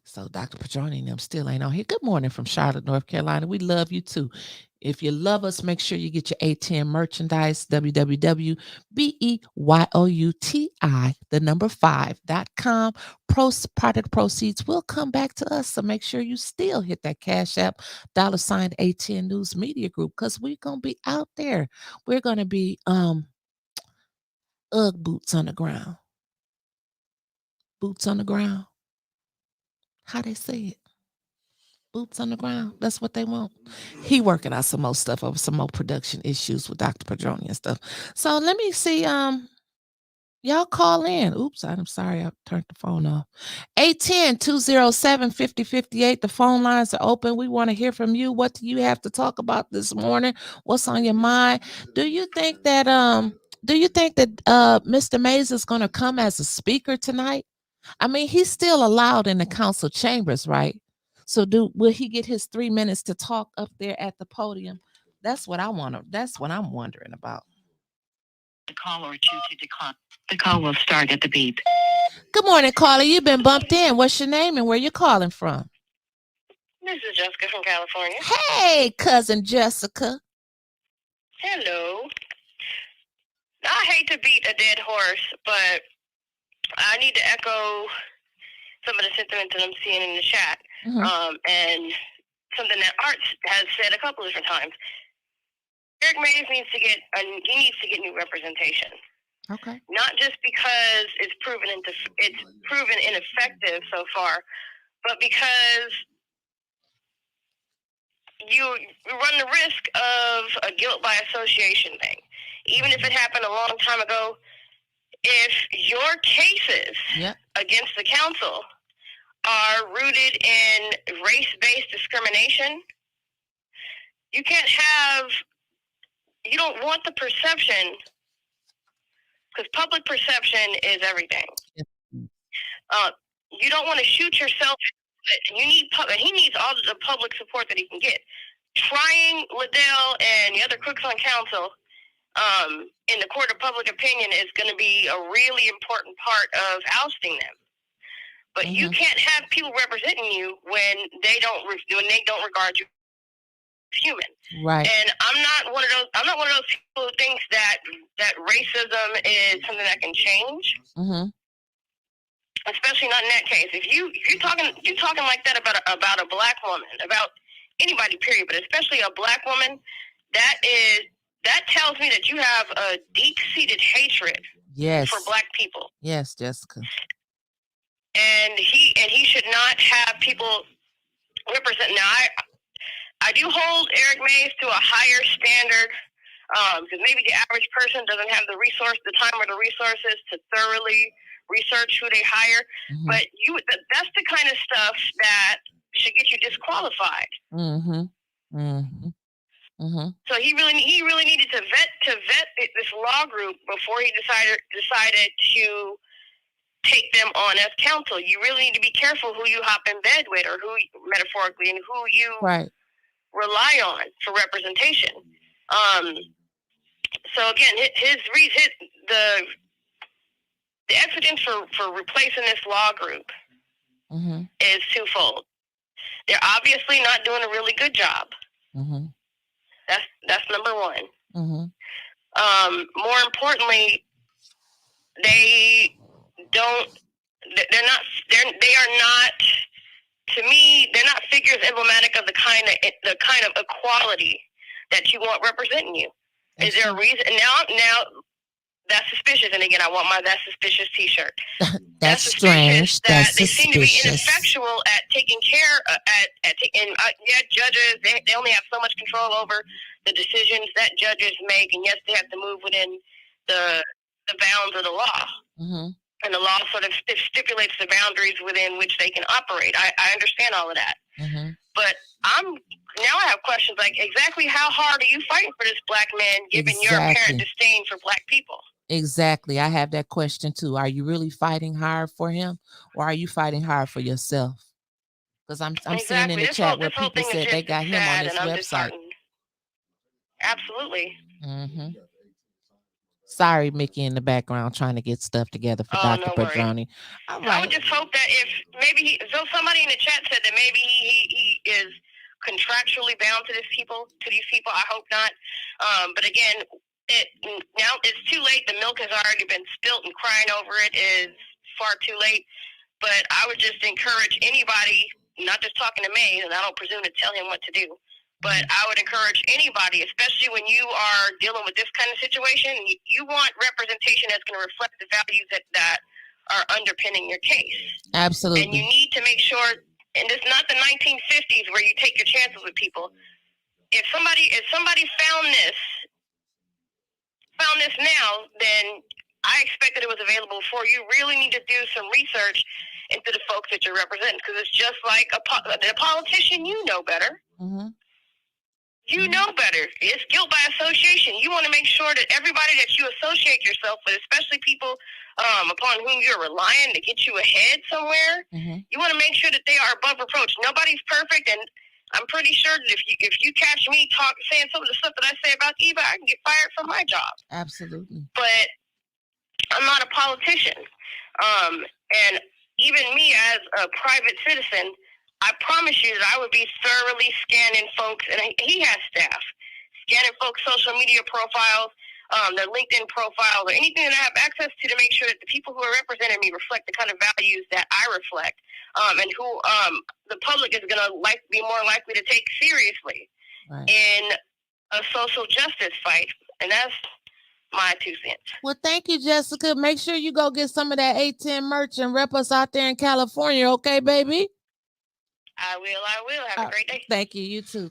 So Dr. Petroni and them still ain't on here. Good morning from Charlotte, North Carolina. We love you too. If you love us, make sure you get your A10 merchandise, www.beyoutI5.com. Part of the proceeds will come back to us. So make sure you still hit that Cash App, $ A10 News Media Group, because we're going to be out there. We're going to be Ugg boots on the ground. Boots on the ground. How they say it? boots on the ground. That's what they want. He working out some more stuff over some more production issues with Dr. Padroni and stuff. So let me see. Y'all call in. Oops, I'm sorry. I turned the phone off. 810-207-5058. The phone lines are open. We want to hear from you. What do you have to talk about this morning? What's on your mind? Do you think that Mr. Mays is going to come as a speaker tonight? I mean, he's still allowed in the council chambers, right? So will he get his 3 minutes to talk up there at the podium? That's what I'm wondering about. The call or choose to decline. The call will start at the beep. Good morning, caller. You've been bumped in. What's your name and where you calling from? This is Jessica from California. Hey, cousin Jessica. Hello. I hate to beat a dead horse, but I need to echo some of the sentiments that I'm seeing in the chat. And something that Art has said a couple different times. Eric Mays needs to get new representation. Okay. Not just because it's proven ineffective so far, but because you run the risk of a guilt by association thing. Even if it happened a long time ago, if your cases against the council are rooted in race-based discrimination, you don't want the perception, because public perception is everything. You don't want to shoot yourself. He needs all the public support that he can get. Trying Liddell and the other crooks on council in the court of public opinion is going to be a really important part of ousting them. But you can't have people representing you when they don't regard you as human. Right. And I'm not one of those people who thinks that racism is something that can change. Especially not in that case. If you're talking like that about a black woman, about anybody, period, but especially a black woman, that tells me that you have a deep-seated hatred for black people. Yes, Jessica. And he should not have people represent. Now, I do hold Eric Mays to a higher standard, because maybe the average person doesn't have the time or the resources to thoroughly research who they hire. But that's the kind of stuff that should get you disqualified. So he really needed to vet this law group before he decided to take them on as counsel. You really need to be careful who you hop in bed with, or who, metaphorically, and who you rely on for representation. So again, the exigence for replacing this law group is twofold. They're obviously not doing a really good job. That's number one. More importantly, they are not, to me, they're not figures emblematic of the kind of equality that you want representing you. Is there a reason? Now that's suspicious. And again, I want my "that's suspicious" T-shirt. That's strange. That they seem to be ineffectual at taking care judges. They only have so much control over the decisions that judges make, and yes, they have to move within the bounds of the law. And the law sort of stipulates the boundaries within which they can operate. I understand all of that. But now I have questions like, exactly how hard are you fighting for this black man, given your apparent disdain for black people? Exactly. I have that question too. Are you really fighting hard for him, or are you fighting hard for yourself? Because I'm seeing in the chat where people said they got him on this website. Absolutely. Sorry, Mickey in the background trying to get stuff together for Dr. Padroni. All right. I would just hope that if maybe somebody in the chat said that maybe he is contractually bound to these people. I hope not. But again, now it's too late. The milk has already been spilt, and crying over it is far too late. But I would just encourage anybody, not just talking to Mays, and I don't presume to tell him what to do, but I would encourage anybody, especially when you are dealing with this kind of situation, you want representation that's going to reflect the values that are underpinning your case. Absolutely. And you need to make sure and it's not the 1950s where you take your chances with people. If somebody found this now, then I expect that it was available before. You really need to do some research into the folks that you're representing, because it's just like a politician. You know better. Mm-hmm. You know better. It's guilt by association. You want to make sure that everybody that you associate yourself with, especially people upon whom you're relying to get you ahead somewhere, you want to make sure that they are above reproach. Nobody's perfect, and I'm pretty sure that if you catch me saying some of the stuff that I say about Eva, I can get fired from my job. Absolutely. But I'm not a politician. And even me as a private citizen, I promise you that I would be thoroughly scanning folks, and he has staff, scanning folks' social media profiles, their LinkedIn profiles, or anything that I have access to make sure that the people who are representing me reflect the kind of values that I reflect, and who the public is going to be more likely to take seriously in a social justice fight. And that's my 2 cents. Well, thank you, Jessica. Make sure you go get some of that A10 merch and rep us out there in California, okay, baby? I will. Have a great day. Thank you. You too.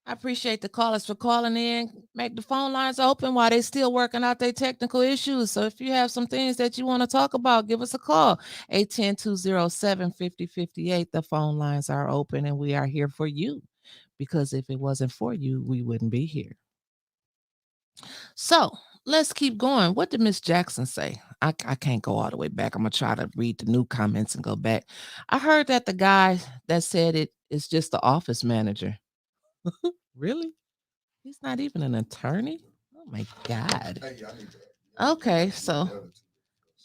I appreciate the callers for calling in. Make the phone lines open while they're still working out their technical issues. So if you have some things that you want to talk about, give us a call. 810-207-5058. The phone lines are open and we are here for you, because if it wasn't for you, we wouldn't be here. So let's keep going. What did Miss Jackson say? I can't go all the way back. I'm going to try to read the new comments and go back. I heard that the guy that said it is just the office manager. Really? He's not even an attorney? Oh my God. Okay, so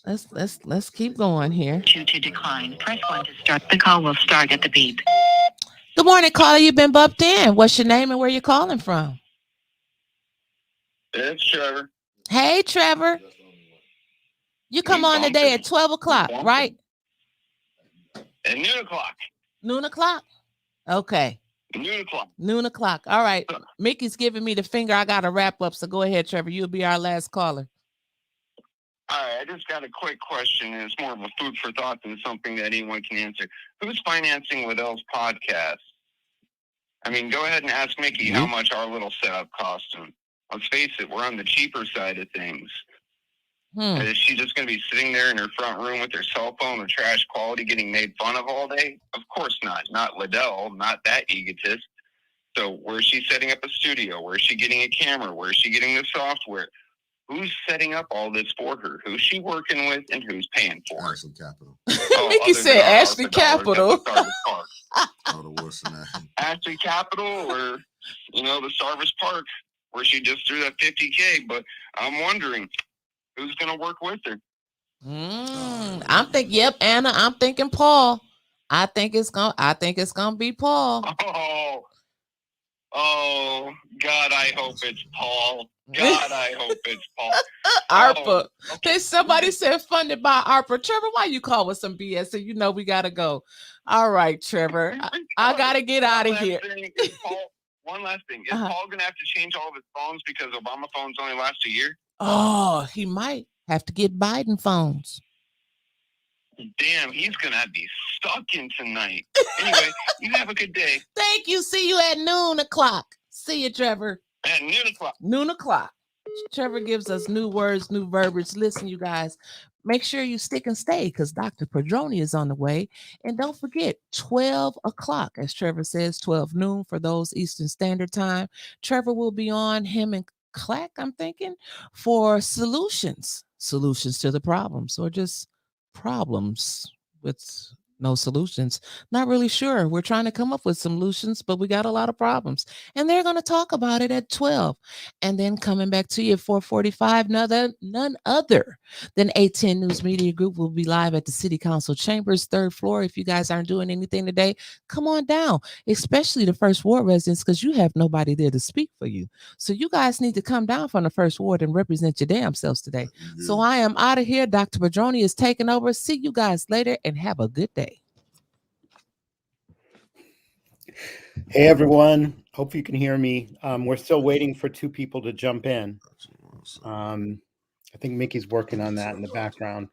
let's keep going here. To decline, press 1 to start. The call will start at the beep. Good morning, caller. You've been bumped in. What's your name and where you calling from? It's Trevor. Hey, Trevor. You come on today at 12 o'clock, right? At noon o'clock. Noon o'clock? Okay. Noon o'clock. All right. Mickey's giving me the finger. I got to wrap up. So go ahead, Trevor. You'll be our last caller. All right. I just got a quick question, and it's more of a food for thought than something that anyone can answer. Who's financing Liddell's podcast? I mean, go ahead and ask Mickey how much our little setup cost him. Let's face it, we're on the cheaper side of things. Is she just going to be sitting there in her front room with her cell phone with trash quality getting made fun of all day? Of course not. Not Liddell, not that egotist. So where is she setting up a studio? Where is she getting a camera? Where is she getting the software? Who's setting up all this for her? Who's she working with and who's paying for it? Ashley Capital. Mickey said Ashley Capital. Ashley Capital, or, the Sarvis Park, where she just threw that $50K. But I'm wondering, who's going to work with her? I'm thinking, Anna, I'm thinking Paul. I think it's gonna be Paul. Oh, God, I hope it's Paul. God, I hope it's Paul. ARPA. Okay. Somebody said funded by ARPA. Trevor, why you call with some BS? So we gotta go. All right, Trevor. I gotta get out of here. One last thing. Is Paul gonna have to change all of his phones because Obama phones only last a year? Oh, he might have to get Biden phones. Damn, he's gonna be stuck in tonight. Anyway, you have a good day. Thank you. See you at noon o'clock. See you, Trevor. At noon o'clock. Noon o'clock. Trevor gives us new words, new verbiage. Listen, you guys, make sure you stick and stay, because Dr. Padroni is on the way. And don't forget, 12 o'clock, as Trevor says, 12 noon for those Eastern Standard Time. Trevor will be on, him and Clack, I'm thinking, for solutions to the problems, or just problems with no solutions. Not really sure. We're trying to come up with solutions, but we got a lot of problems. And they're going to talk about it at 12. And then coming back to you at 4:45, none other than A10 News Media Group will be live at the City Council Chambers, 3rd floor. If you guys aren't doing anything today, come on down, especially the First Ward residents, because you have nobody there to speak for you. So you guys need to come down from the First Ward and represent your damn selves today. So I am out of here. Dr. Padroni is taking over. See you guys later and have a good day. Hey, everyone. Hope you can hear me. We're still waiting for 2 people to jump in. I think Mickey's working on that in the background.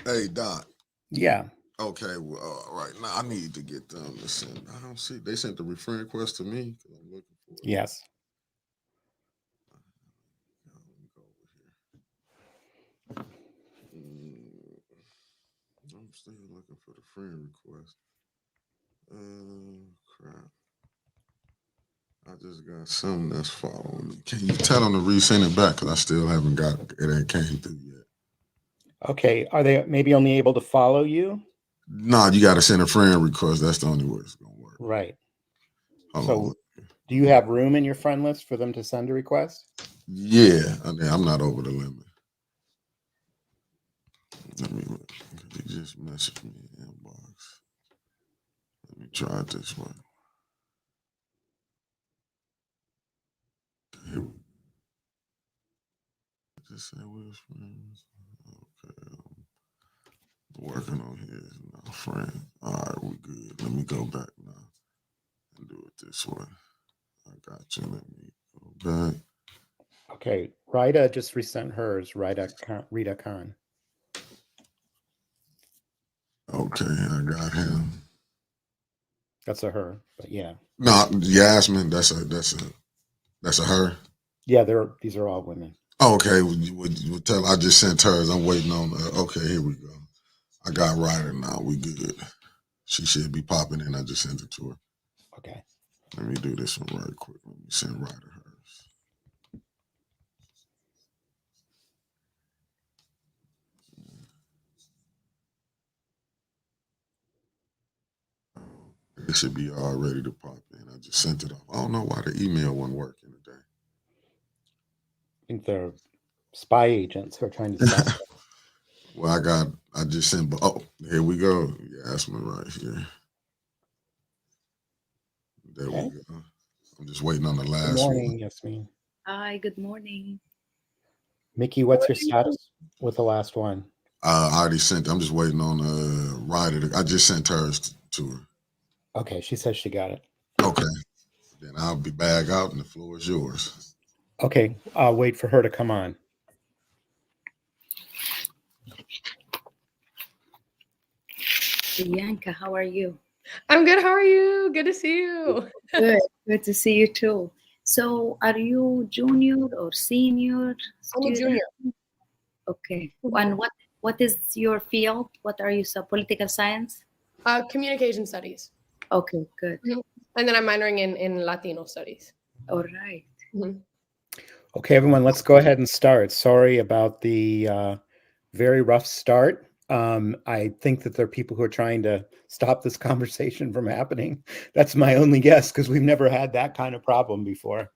Hey, Doc. Yeah. Okay, well, right now I need to get them to send. I don't see they sent the friend request to me. I'm looking for it. Yes. Let me go over here. I'm still looking for the friend request. Crap. I just got something that's following me. Can you tell them to resend it back? Because I still haven't got it. Ain't came through yet. Okay. Are they maybe only able to follow you? No, you got to send a friend request. That's the only way it's going to work. Right. Hold So on. do you have room in your friend list for them to send a request? Yeah. I mean, I'm not over the limit. Let me look. He just messaged me in the inbox. Let me try it this way. Just say we're friends. Okay. Working on his now, friend. All right, we good. Let me go back now and do it this way. I got you. Let me go back. Okay. Rita just resent hers. Rita Khan. Okay, I got him. That's a her, but yeah. No, Yasmin. That's a her. Yeah, these are all women. Okay, you tell. I just sent hers. I'm waiting on. Okay, here we go. I got Ryder now. We good. She should be popping in. I just sent it to her. Okay. Let me do this one right quick. Let me send Ryder hers. It should be all ready to pop in. I just sent it off. I don't know why the email wasn't working today. I think they're spy agents who are trying to stop them. Well, I just sent. Oh, here we go. Yasmin right here. There we go. I'm just waiting on the last Good morning, one. Yasmin. Hi, good morning. Mickey, what's your status with the last one? I already sent. I'm just waiting on Ryder. I just sent hers to her. Okay, she says she got it. Okay, then I'll be back out, and the floor is yours. Okay, I'll wait for her to come on. Bianca, how are you? I'm good. How are you? Good to see you. Good to see you too. So, are you junior or senior I'm a student? junior. Okay. And what is your field? What are you? So, political science? Communication studies. Okay, good. And then I'm minoring in Latino studies. All right. Okay, everyone, let's go ahead and start. Sorry about the very rough start. I think that there are people who are trying to stop this conversation from happening. That's my only guess, because we've never had that kind of problem before.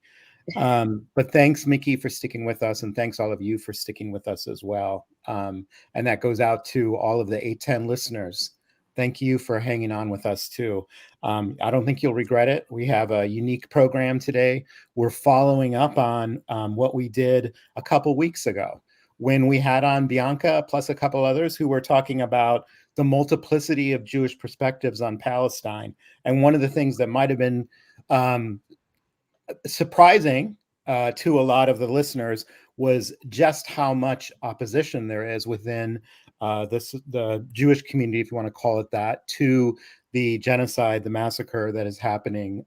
But thanks, Mickey, for sticking with us, and thanks all of you for sticking with us as well. And that goes out to all of the 810 listeners. Thank you for hanging on with us too. I don't think you'll regret it. We have a unique program today. We're following up on what we did a couple weeks ago when we had on Bianca plus a couple others who were talking about the multiplicity of Jewish perspectives on Palestine. And one of the things that might have been surprising to a lot of the listeners was just how much opposition there is within the Jewish community, if you want to call it that, to the genocide, the massacre that is happening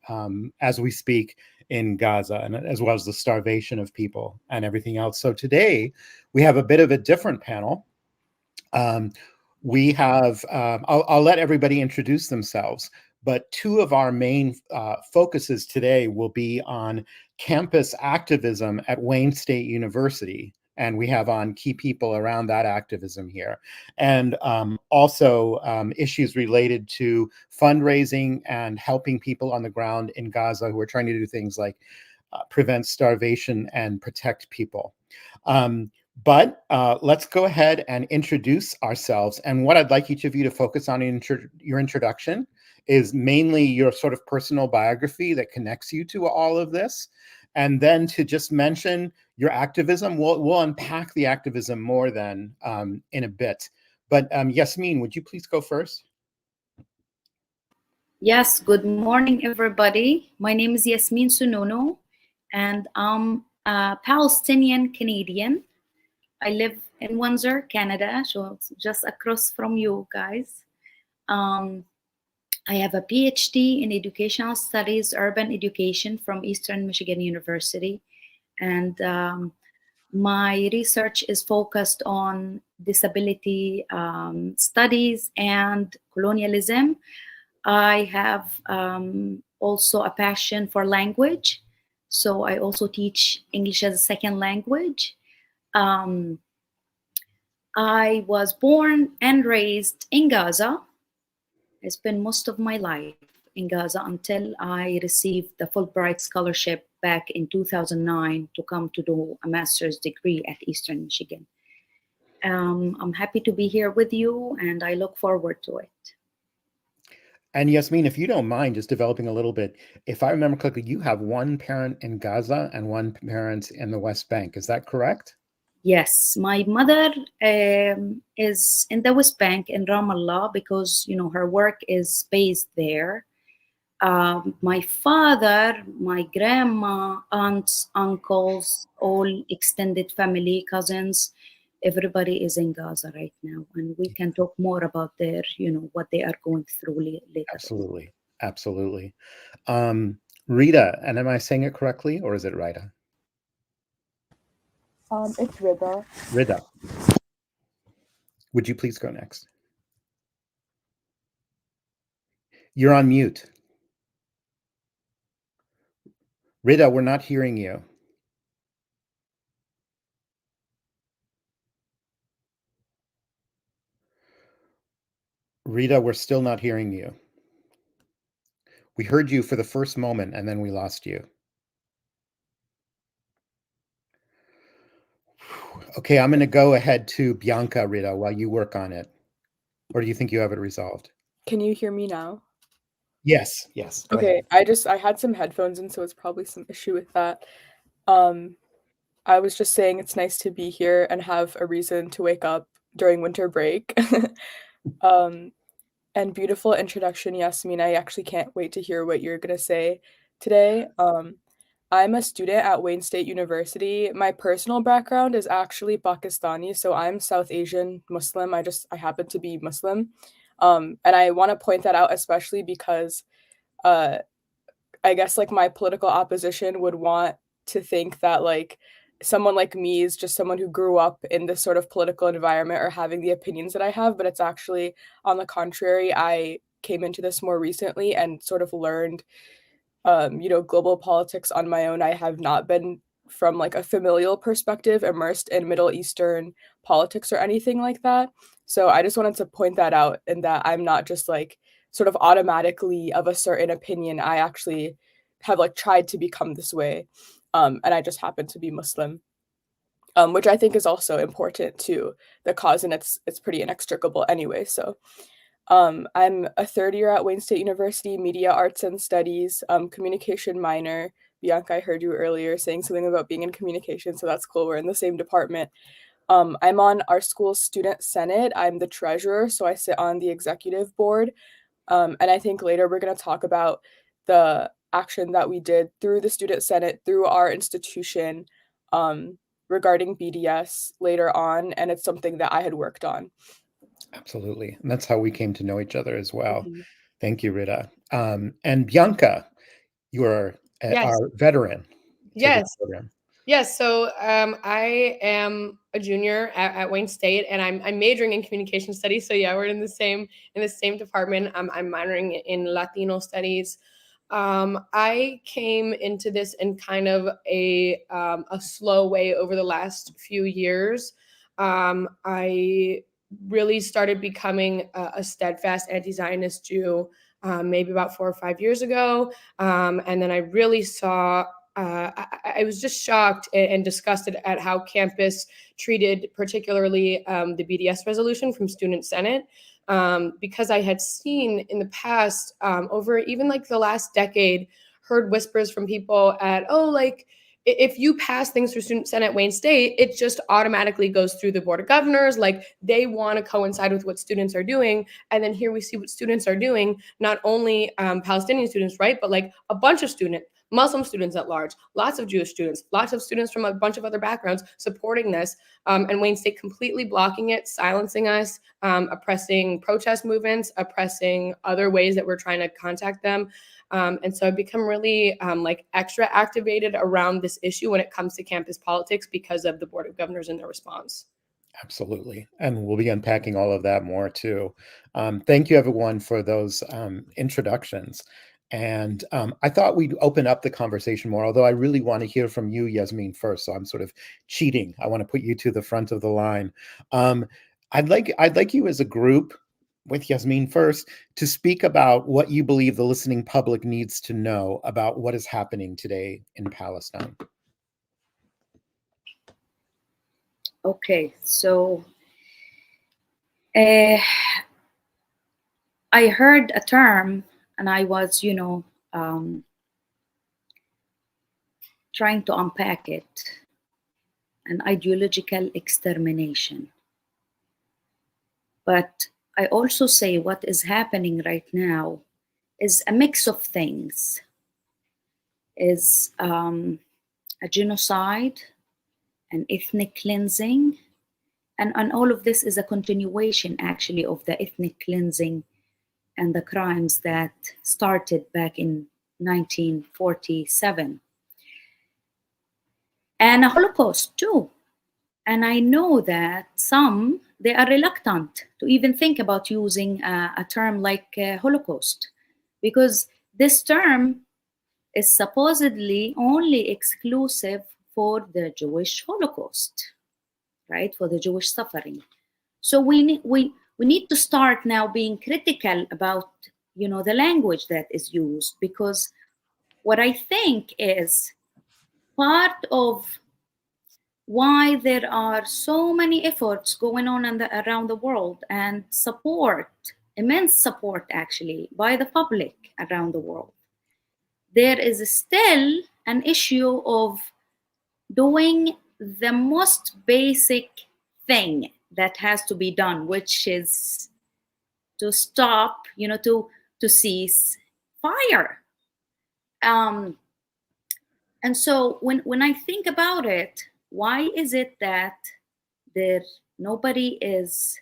as we speak in Gaza, and as well as the starvation of people and everything else. So today we have a bit of a different panel. We have, I'll let everybody introduce themselves, but two of our main focuses today will be on campus activism at Wayne State University. And we have on key people around that activism here. And also issues related to fundraising and helping people on the ground in Gaza who are trying to do things like prevent starvation and protect people. But let's go ahead and introduce ourselves. And what I'd like each of you to focus on in your introduction is mainly your sort of personal biography that connects you to all of this. And then to just mention your activism. We'll unpack the activism more than in a bit. But Yasmin, would you please go first? Yes, good morning, everybody. My name is Yasmin Sunono, and I'm a Palestinian Canadian. I live in Windsor, Canada, so it's just across from you guys. I have a PhD in Educational Studies, Urban Education from Eastern Michigan University. And my research is focused on disability studies and colonialism. I have also a passion for language. So I also teach English as a second language. I was born and raised in Gaza. I spent most of my life in Gaza until I received the Fulbright Scholarship back in 2009 to come to do a master's degree at Eastern Michigan. I'm happy to be here with you, and I look forward to it. And Yasmin, if you don't mind just developing a little bit, if I remember correctly, you have one parent in Gaza and one parent in the West Bank. Is that correct? Yes, my mother is in the West Bank in Ramallah because, you know, her work is based there. My father, my grandma, aunts, uncles, all extended family, cousins, everybody is in Gaza right now. And we can talk more about their, you know, what they are going through later. Absolutely. Absolutely. Rita, and am I saying it correctly, or is it Rita? It's Rida. Rida. Would you please go next? You're on mute. Rida, we're not hearing you. Rita, we're still not hearing you. We heard you for the first moment and then we lost you. Okay, I'm going to go ahead to Bianca, Rita, while you work on it. Or do you think you have it resolved? Can you hear me now? Yes, yes. Go Okay, ahead. I had some headphones in, so it's probably some issue with that. I was just saying it's nice to be here and have a reason to wake up during winter break. And beautiful introduction, Yasmin. I actually can't wait to hear what you're gonna say today. I'm a student at Wayne State University. My personal background is actually Pakistani, so I'm South Asian Muslim. I happen to be Muslim. And I want to point that out especially because I guess like my political opposition would want to think that like someone like me is just someone who grew up in this sort of political environment or having the opinions that I have, but it's actually on the contrary. I came into this more recently and sort of learned global politics on my own. I have not been from like a familial perspective immersed in Middle Eastern politics or anything like that. So I just wanted to point that out, and that I'm not just like sort of automatically of a certain opinion. I actually have like tried to become this way. And I just happen to be Muslim. Which I think is also important to the cause, and it's pretty inextricable anyway. So I'm a third year at Wayne State University, Media Arts and Studies, communication minor. Bianca, I heard you earlier saying something about being in communication, so that's cool. We're in the same department. I'm on our school's student senate. I'm the treasurer, so I sit on the executive board. And I think later we're going to talk about the action that we did through the student senate, through our institution, regarding BDS later on, and it's something that I had worked on. Absolutely. And that's how we came to know each other as well. Mm-hmm. Thank you, Rita. And Bianca, you are our veteran. Yes. Yes. So I am a junior at Wayne State, and I'm majoring in communication studies. So yeah, we're in the same department. I'm minoring in Latino studies. I came into this in kind of a slow way over the last few years. I really started becoming a steadfast anti-Zionist Jew maybe about 4 or 5 years ago. And then I really saw, I was just shocked and disgusted at how campus treated particularly the BDS resolution from Student Senate. Because I had seen in the past, over even like the last decade, heard whispers from people at, if you pass things through Student Senate at Wayne State, it just automatically goes through the Board of Governors. Like they want to coincide with what students are doing. And then here we see what students are doing, not only Palestinian students, right? But like a bunch of Muslim students at large, lots of Jewish students, lots of students from a bunch of other backgrounds supporting this, and Wayne State completely blocking it, silencing us, oppressing protest movements, oppressing other ways that we're trying to contact them. And so I've become really like extra activated around this issue when it comes to campus politics because of the Board of Governors and their response. Absolutely. And we'll be unpacking all of that more too. Thank you everyone for those introductions. And I thought we'd open up the conversation more, although I really want to hear from you, Yasmin, first. So I'm sort of cheating. I want to put you to the front of the line. I'd like you as a group, with Yasmin first, to speak about what you believe the listening public needs to know about what is happening today in Palestine. Okay, so I heard a term and I was, trying to unpack it, an ideological extermination. But I also say what is happening right now is a mix of things, is a genocide, an ethnic cleansing, and all of this is a continuation actually of the ethnic cleansing and the crimes that started back in 1947. And a Holocaust too. And I know that some, they are reluctant to even think about using a term like Holocaust, because this term is supposedly only exclusive for the Jewish Holocaust, right? For the Jewish suffering. So we need to start now being critical about, the language that is used, because what I think is part of why there are so many efforts going on around the world and support, immense support actually, by the public around the world. There is still an issue of doing the most basic thing that has to be done, which is to stop, to cease fire. And so when I think about it, why is it that nobody is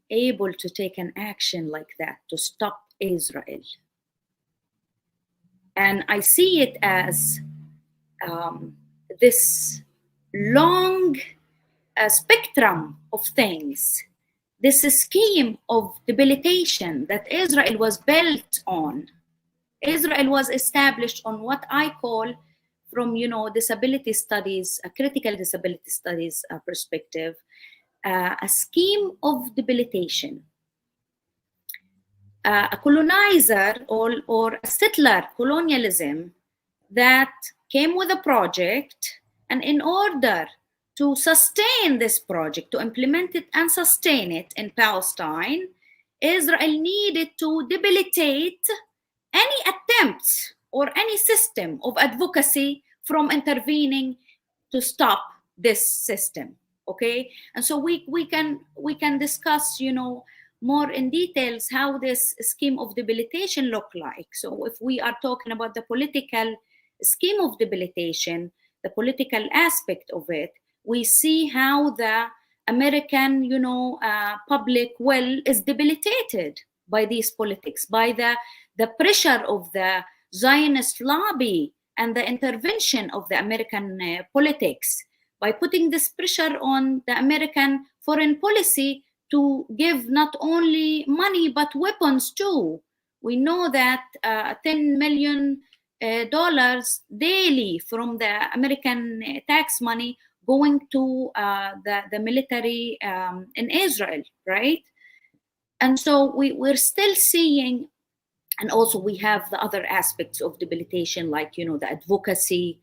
able to take an action like that to stop Israel? And I see it as this long spectrum of things, this scheme of debilitation that Israel was built on. Israel was established on what I call, from disability studies, a critical disability studies perspective, a scheme of debilitation. A colonizer or a settler colonialism that came with a project, and in order to sustain this project, to implement it and sustain it in Palestine, Israel needed to debilitate any attempts or any system of advocacy from intervening to stop this system. Okay, and so we can discuss more in details how this scheme of debilitation look like. So if we are talking about the political scheme of debilitation, the political aspect of it, we see how the American public will is debilitated by these politics, by the pressure of the Zionist lobby and the intervention of the American politics, by putting this pressure on the American foreign policy to give not only money but weapons too. We know that $10 million daily from the American tax money going to the military in Israel, right? And so we're still seeing, and also we have the other aspects of debilitation, like the advocacy,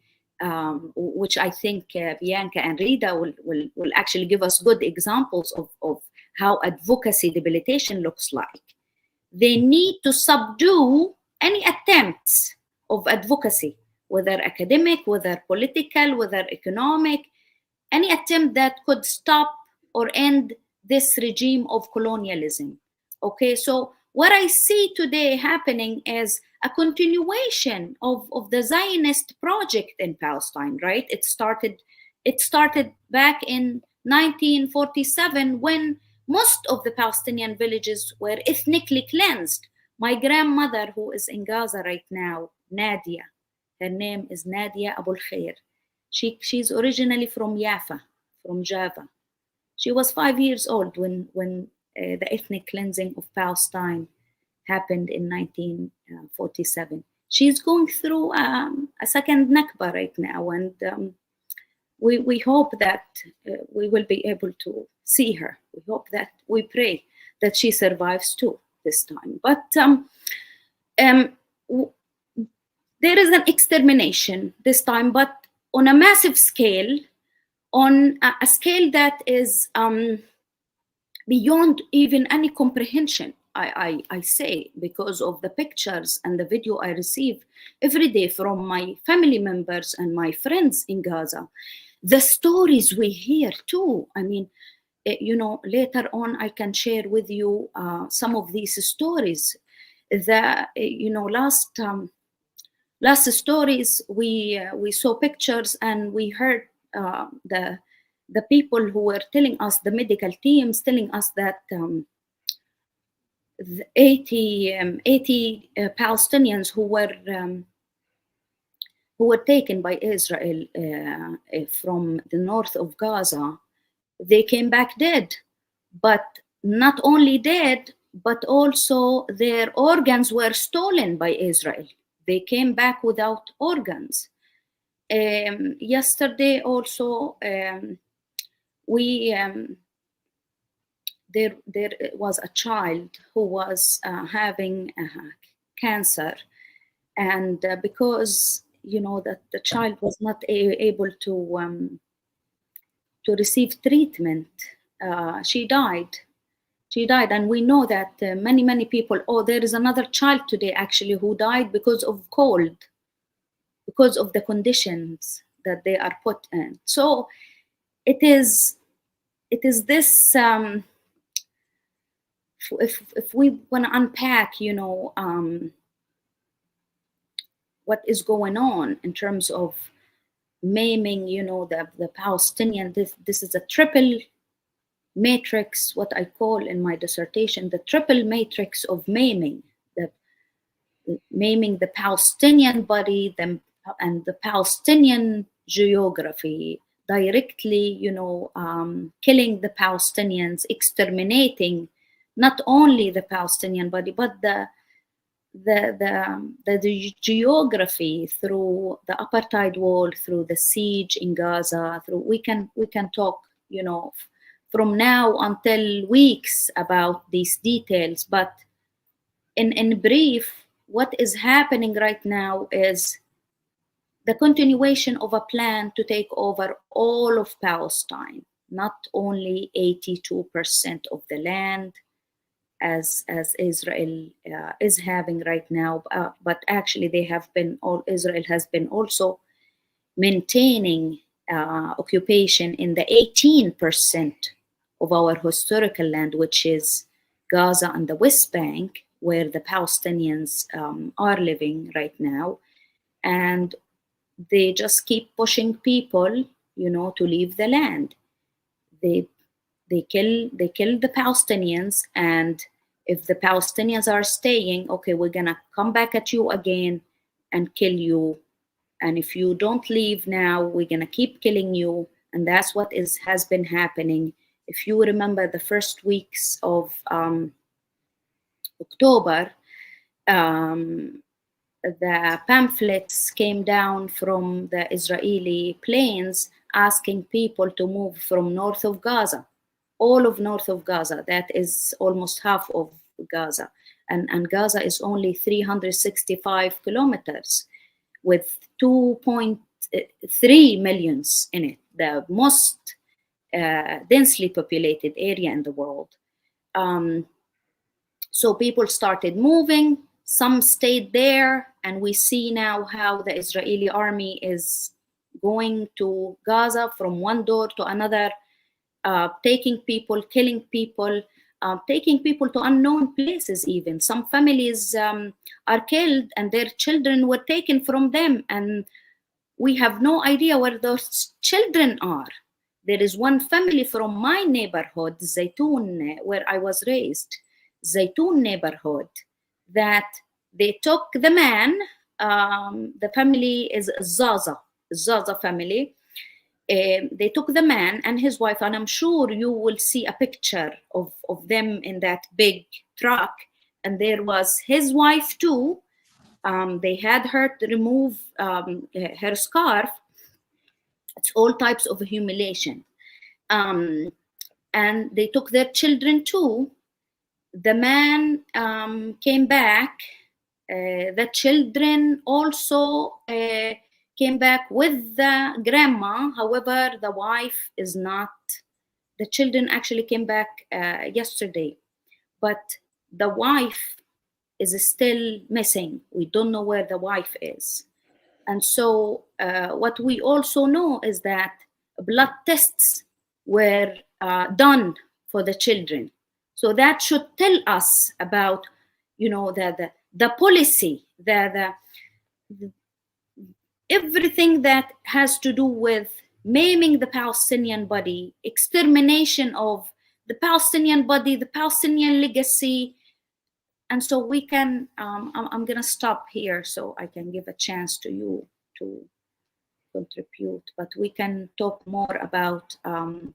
which I think Bianca and Rita will actually give us good examples of how advocacy debilitation looks like. They need to subdue any attempts of advocacy, whether academic, whether political, whether economic, any attempt that could stop or end this regime of colonialism. Okay, so what I see today happening is a continuation of the Zionist project in Palestine, right? It started back in 1947 when most of the Palestinian villages were ethnically cleansed. My grandmother, who is in Gaza right now, Nadia, her name is Nadia Abul Khair. She's originally from Jaffa, from Java. She was 5 years old when the ethnic cleansing of Palestine happened in 1947. She's going through a second Nakba right now, and we hope that we will be able to see her. We pray that she survives too this time. But there is an extermination this time, but on a massive scale, on a scale that is beyond even any comprehension. I say, because of the pictures and the video I receive every day from my family members and my friends in Gaza, the stories we hear too. I mean, later on I can share with you some of these stories. Last stories we saw pictures and we heard the people who were telling us, the medical teams telling us that 80 Palestinians who were taken by Israel from the north of Gaza, they came back dead. But not only dead, but also their organs were stolen by Israel. They came back without organs. Yesterday also, there was a child who was having cancer, and because that the child was not able to receive treatment, she died, and we know that many people. Oh, there is another child today actually who died because of cold, because of the conditions that they are put in. So it is this if we want to unpack what is going on in terms of maiming the Palestinian, this is a triple matrix, what I call in my dissertation the triple matrix of maiming, maiming the Palestinian body, and the Palestinian geography, directly killing the Palestinians, exterminating not only the Palestinian body but the geography through the apartheid wall, through the siege in Gaza, through we can talk from now until weeks about these details. But in brief, what is happening right now is the continuation of a plan to take over all of Palestine, not only 82% of the land as Israel is having right now, but actually Israel has been also maintaining occupation in the 18% of our historical land, which is Gaza and the West Bank, where the Palestinians are living right now. And they just keep pushing people, to leave the land. They kill the Palestinians, and if the Palestinians are staying, okay, we're gonna come back at you again and kill you. And if you don't leave now, we're gonna keep killing you. And that's what has been happening. If you remember the first weeks of October, the pamphlets came down from the Israeli planes asking people to move from north of Gaza, all of north of Gaza. That is almost half of Gaza. And Gaza is only 365 kilometers with 2.3 millions in it, the most densely populated area in the world. So people started moving. Some stayed there, and we see now how the Israeli army is going to Gaza from one door to another, taking people, killing people. taking people to unknown places even. Some families are killed and their children were taken from them, and we have no idea where those children are. There is one family from my neighborhood, Zaytun, where I was raised, Zaytun neighborhood, that they took the man, the family is Zaza family. They took the man and his wife, and I'm sure you will see a picture of them in that big truck. And there was his wife too. They had her to remove her scarf. It's all types of humiliation. And they took their children too. The man came back. The children also came back with the grandma. However, the wife is not. The children actually came back yesterday, but the wife is still missing. We don't know where the wife is. And so what we also know is that blood tests were done for the children. So that should tell us about, the policy, everything that has to do with maiming the Palestinian body, extermination of the Palestinian body, the Palestinian legacy. And so we can, I'm going to stop here so I can give a chance to you to contribute, but we can talk more about the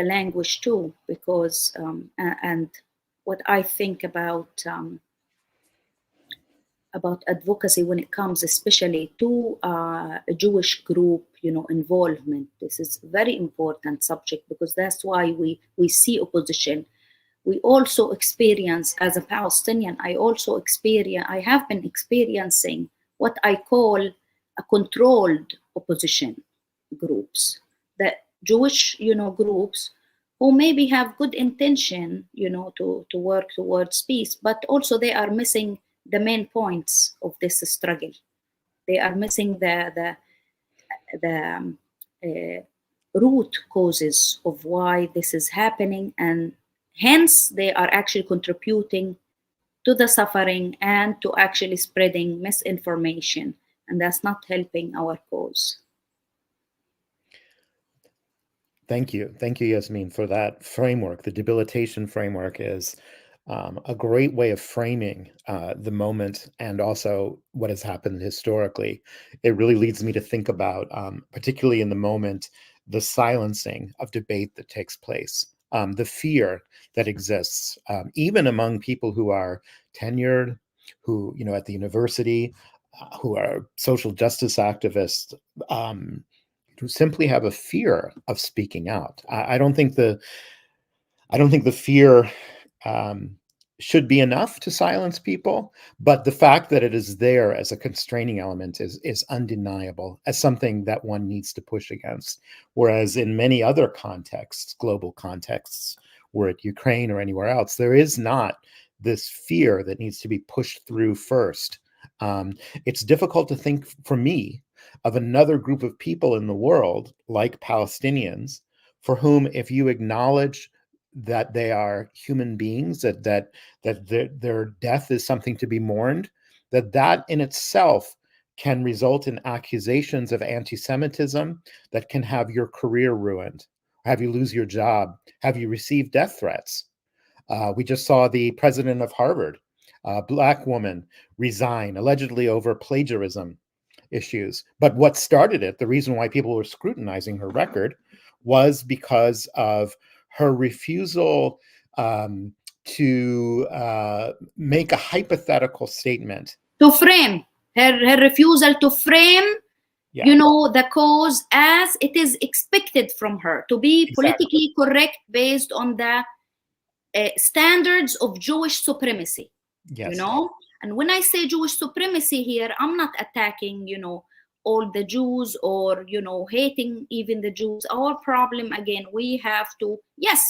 language too, because, and what I think about advocacy when it comes especially to a Jewish group, involvement. This is a very important subject because that's why we see opposition. We also experience, as a Palestinian, I have been experiencing what I call a controlled opposition groups. The Jewish, groups who maybe have good intention, to work towards peace, but also they are missing the main points of this struggle. They are missing the root causes of why this is happening, and hence they are actually contributing to the suffering and to actually spreading misinformation, and that's not helping our cause. Thank you, Yasmin, for that framework. The debilitation framework is a great way of framing the moment and also what has happened historically. It really leads me to think about, particularly in the moment, the silencing of debate that takes place, the fear that exists, even among people who are tenured, who, at the university, who are social justice activists, who simply have a fear of speaking out. I don't think the fear should be enough to silence people, but the fact that it is there as a constraining element is undeniable, as something that one needs to push against. Whereas in many other contexts, global contexts, were it Ukraine or anywhere else, there is not this fear that needs to be pushed through first. It's difficult to think, for me, of another group of people in the world, like Palestinians, for whom, if you acknowledge that they are human beings, that their death is something to be mourned, that in itself can result in accusations of anti-Semitism that can have your career ruined, have you lose your job, have you received death threats. We just saw the president of Harvard, a Black woman, resign, allegedly over plagiarism issues. But what started it, the reason why people were scrutinizing her record, was because of her refusal to make a hypothetical statement. To frame, her refusal to frame, the cause as it is expected from her, to be politically correct based on the standards of Jewish supremacy. Yes. And when I say Jewish supremacy here, I'm not attacking, all the Jews or, hating even the Jews. Our problem, again, we have to,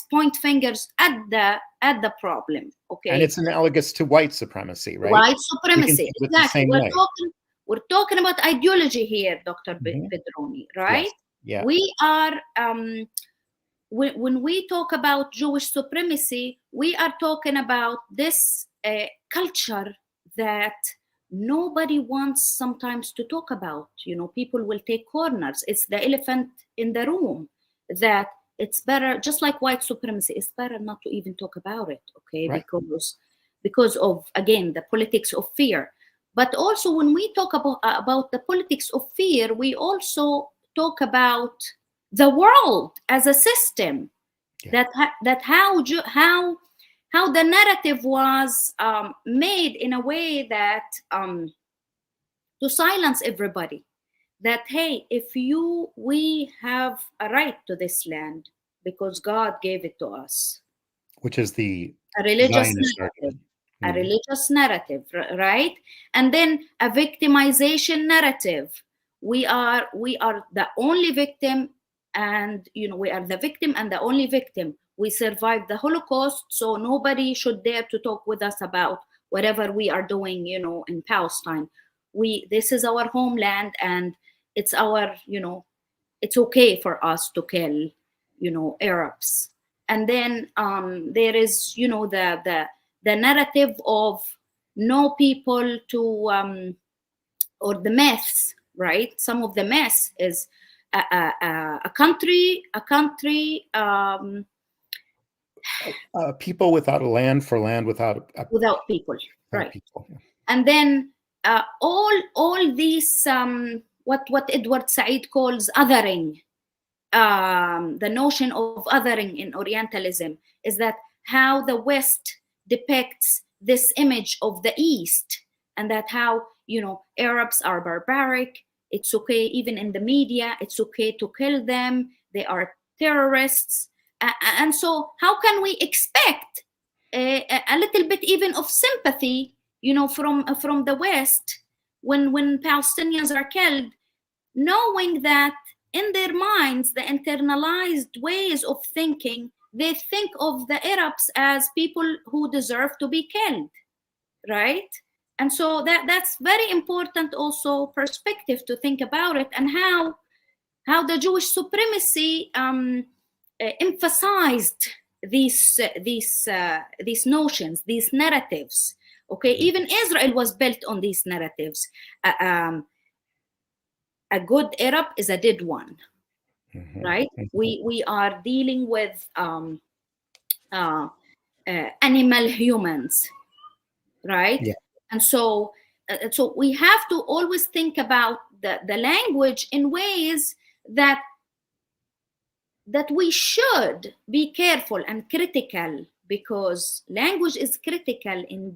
point fingers at the problem. Okay. And it's analogous to white supremacy, right? White supremacy, exactly. We're talking about ideology here, Dr. Pedroni, right? Yes. Yeah. We are when we talk about Jewish supremacy, we are talking about this culture that nobody wants sometimes to talk about. People will take corners. It's the elephant in the room, that it's better, just like white supremacy, it's better not to even talk about it, okay? Right. Because of, again, the politics of fear. But also when we talk about the politics of fear, we also talk about the world as a system. Yeah. That how the narrative was made in a way that to silence everybody, that hey, we have a right to this land because God gave it to us. Which is the A religious Zionist narrative. argument. A religious narrative, right? And then a victimization narrative. We are the only victim, and we are the victim and the only victim. We survived the Holocaust, so nobody should dare to talk with us about whatever we are doing, in Palestine. This is our homeland, and it's our, it's okay for us to kill, Arabs. And then there is, the narrative of no people to, or the myths, right? Some of the myths is a country, people without a land for land without people, right? People. Yeah. And then all these what Edward Said calls othering. The notion of othering in Orientalism is that how the West depicts this image of the East, and that how Arabs are barbaric. It's okay, even in the media, it's okay to kill them. They are terrorists, and so how can we expect a little bit even of sympathy, from the West when Palestinians are killed, knowing that in their minds, the internalized ways of thinking, they think of the Arabs as people who deserve to be killed, right? And so that's very important also perspective to think about it, and how the Jewish supremacy emphasized these notions, these narratives. Okay, even Israel was built on these narratives. A good Arab is a dead one, right? We are dealing with animal humans, right? Yeah. And so we have to always think about the language in ways that we should be careful and critical, because language is critical in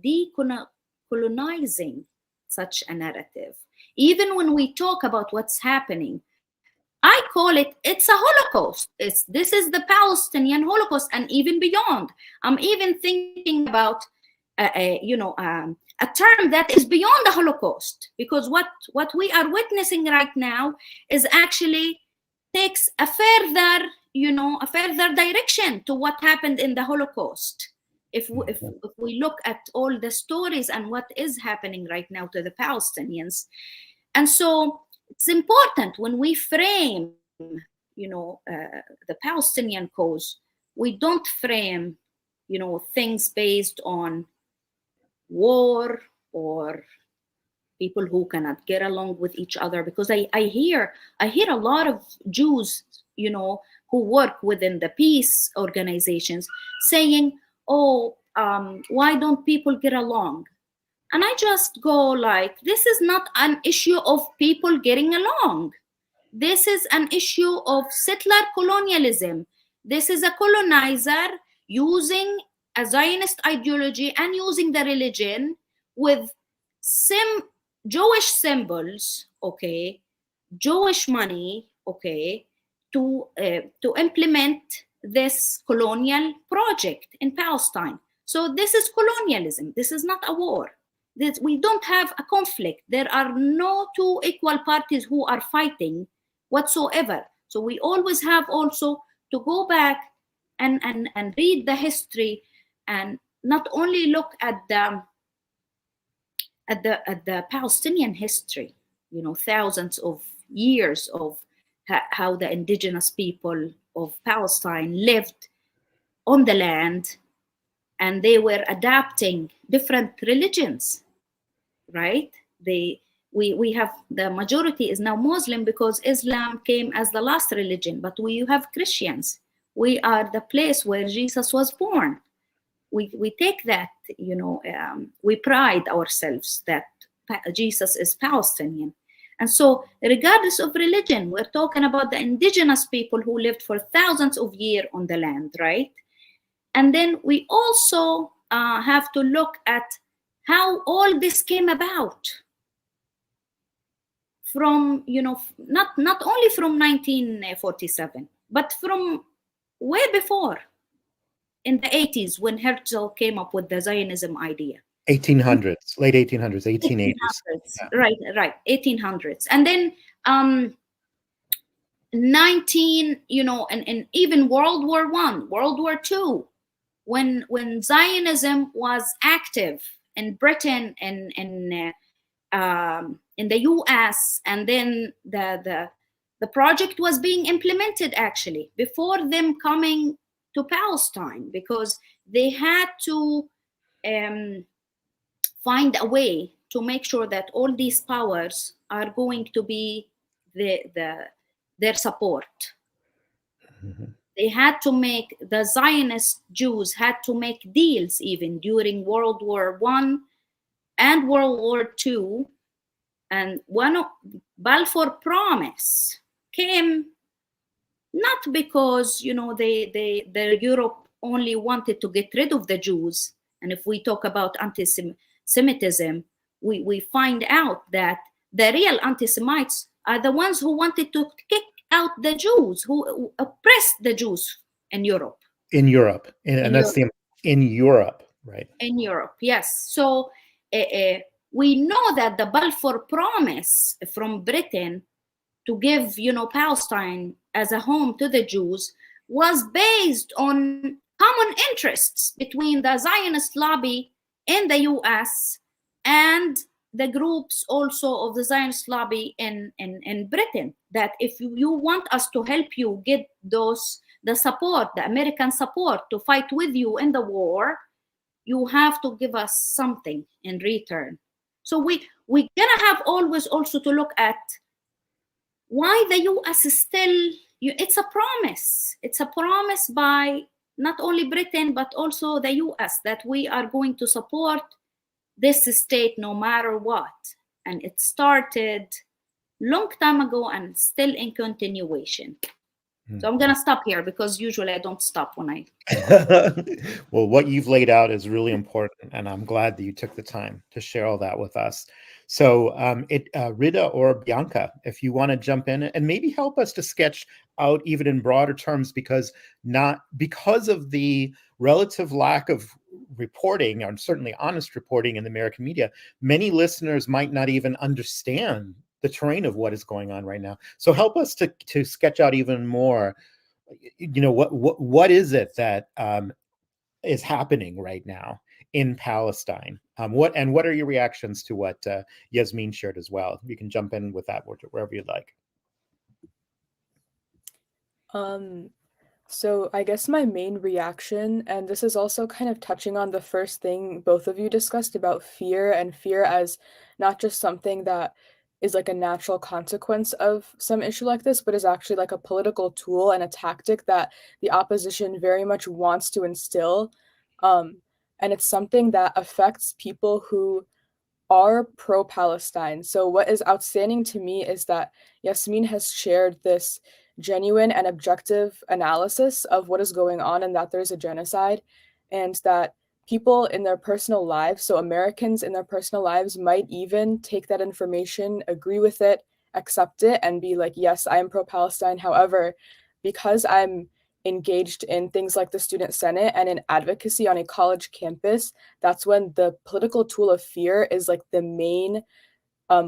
decolonizing such a narrative. Even when we talk about what's happening, I call it's a Holocaust. This is the Palestinian Holocaust, and even beyond. I'm even thinking about a term that is beyond the Holocaust, because what we are witnessing right now is actually takes a further direction to what happened in the Holocaust. If we look at all the stories and what is happening right now to the Palestinians. And so it's important when we frame, the Palestinian cause, we don't frame, things based on war or people who cannot get along with each other. Because I hear a lot of Jews, who work within the peace organizations saying, "Oh, why don't people get along?" And I just go like, this is not an issue of people getting along. This is an issue of settler colonialism. This is a colonizer using a Zionist ideology and using the religion with Jewish symbols, okay, Jewish money, okay, to implement this colonial project in Palestine. So this is colonialism. This is not a war. We don't have a conflict. There are no two equal parties who are fighting whatsoever. So we always have also to go back and read the history, and not only look at the Palestinian history, thousands of years of how the indigenous people of Palestine lived on the land, and they were adapting different religions, right? We have, the majority is now Muslim because Islam came as the last religion, but we have Christians. We are the place where Jesus was born. We take that, we pride ourselves that Jesus is Palestinian. And so regardless of religion, we're talking about the indigenous people who lived for thousands of years on the land, right? And then we also have to look at how all this came about from, not only from 1947, but from way before, in the 80s, when Herzl came up with the Zionism idea. 1800s, late 1800s, 1880s. Yeah. Right, 1800s. And then 19, and even World War I, World War II, when Zionism was active in Britain and in the US, and then the project was being implemented actually before them coming to Palestine, because they had to find a way to make sure that all these powers are going to be their support. Mm-hmm. They had to make, the Zionist Jews had to make deals even during World War I and World War II. And one of Balfour Promise came not because, the Europe only wanted to get rid of the Jews. And if we talk about anti-Semitism, we find out that the real anti-Semites are the ones who wanted to kick out the Jews, who oppressed the Jews in Europe. In Europe, and that's in Europe, right? In Europe, yes. So we know that the Balfour Promise from Britain to give, Palestine as a home to the Jews was based on common interests between the Zionist lobby in the US and the groups also of the Zionist lobby in Britain, that if you want us to help you get the support, the American support to fight with you in the war, you have to give us something in return. So we're gonna have always also to look at why the US is still, it's a promise. It's a promise by not only Britain, but also the US, that we are going to support this state no matter what. And it started long time ago and still in continuation. So I'm going to stop here because usually I don't stop when I... Well, what you've laid out is really important, and I'm glad that you took the time to share all that with us. So Rita or Bianca, if you want to jump in and maybe help us to sketch out even in broader terms, because of the relative lack of reporting, or certainly honest reporting in the American media, many listeners might not even understand the terrain of what is going on right now. So help us to sketch out even more, what is it that is happening right now in Palestine? What are your reactions to what Yasmin shared as well? You can jump in with that wherever you'd like. So I guess my main reaction, and this is also kind of touching on the first thing both of you discussed about fear, and fear as not just something that is like a natural consequence of some issue like this, but is actually like a political tool and a tactic that the opposition very much wants to instill. And it's something that affects people who are pro-Palestine. So what is outstanding to me is that Yasmin has shared this genuine and objective analysis of what is going on, and that there's a genocide, and that people in their personal lives, so Americans in their personal lives, might even take that information, agree with it, accept it, and be like, yes, I am pro-Palestine. However, because I'm engaged in things like the Student Senate and in advocacy on a college campus, that's when the political tool of fear is like the main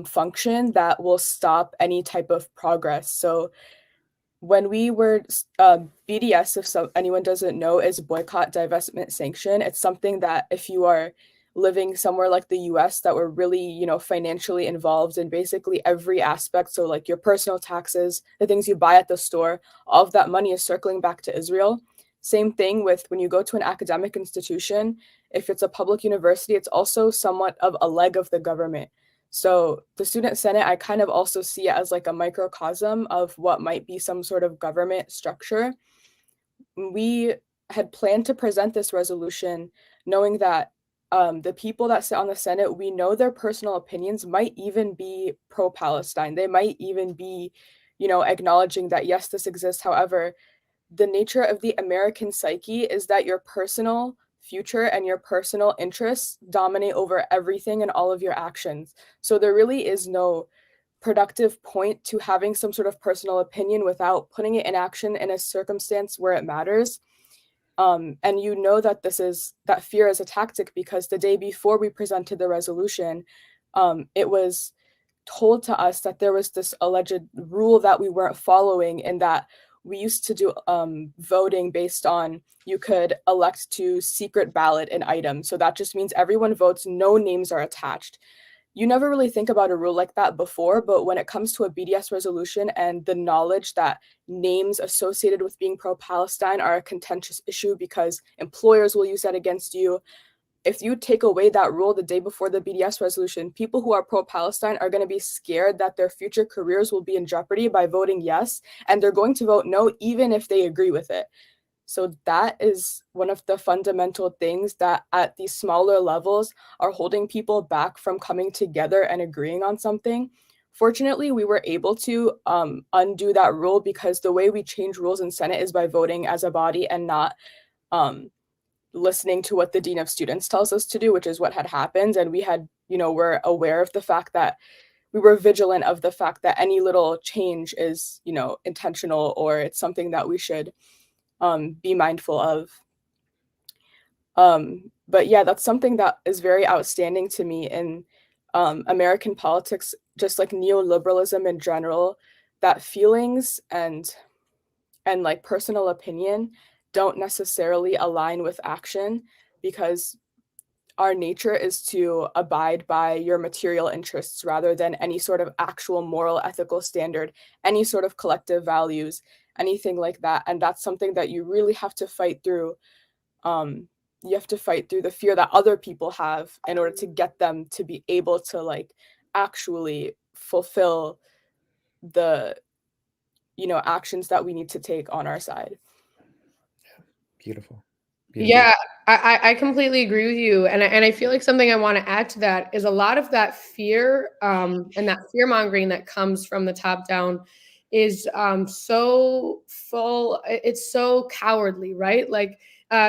function that will stop any type of progress. So when we were BDS, if anyone doesn't know, is boycott, divestment, sanction. It's something that if you are living somewhere like the US that were really, you know, financially involved in basically every aspect. So like your personal taxes, the things you buy at the store, all of that money is circling back to Israel. Same thing with when you go to an academic institution, if it's a public university, it's also somewhat of a leg of the government. So the Student Senate, I kind of also see it as like a microcosm of what might be some sort of government structure. We had planned to present this resolution knowing that the people that sit on the Senate, we know their personal opinions might even be pro-Palestine. They might even be, you know, acknowledging that, yes, this exists. However, the nature of the American psyche is that your personal future and your personal interests dominate over everything and all of your actions. So there really is no productive point to having some sort of personal opinion without putting it in action in a circumstance where it matters. And you know that that fear is a tactic because the day before we presented the resolution, it was told to us that there was this alleged rule that we weren't following, and that we used to do voting based on you could elect to secret ballot an item. So that just means everyone votes, no names are attached. You never really think about a rule like that before, but when it comes to a BDS resolution and the knowledge that names associated with being pro-Palestine are a contentious issue because employers will use that against you, if you take away that rule the day before the BDS resolution, people who are pro-Palestine are going to be scared that their future careers will be in jeopardy by voting yes, and they're going to vote no even if they agree with it. So that is one of the fundamental things that at these smaller levels are holding people back from coming together and agreeing on something. Fortunately, we were able to undo that rule because the way we change rules in Senate is by voting as a body and not listening to what the Dean of Students tells us to do, which is what had happened. And we had, you know, we're aware of the fact that we were vigilant of the fact that any little change is, you know, intentional, or it's something that we should be mindful of. But yeah, that's something that is very outstanding to me in American politics, just like neoliberalism in general, that feelings and like personal opinion don't necessarily align with action, because our nature is to abide by your material interests rather than any sort of actual moral, ethical standard, any sort of collective values, anything like that. And that's something that you really have to fight through. You have to fight through the fear that other people have in order to get them to be able to like actually fulfill the, you know, actions that we need to take on our side. Beautiful. Yeah, I completely agree with you, and I feel like something I want to add to that is a lot of that fear and that fear mongering that comes from the top down is so full. It's so cowardly, right? Like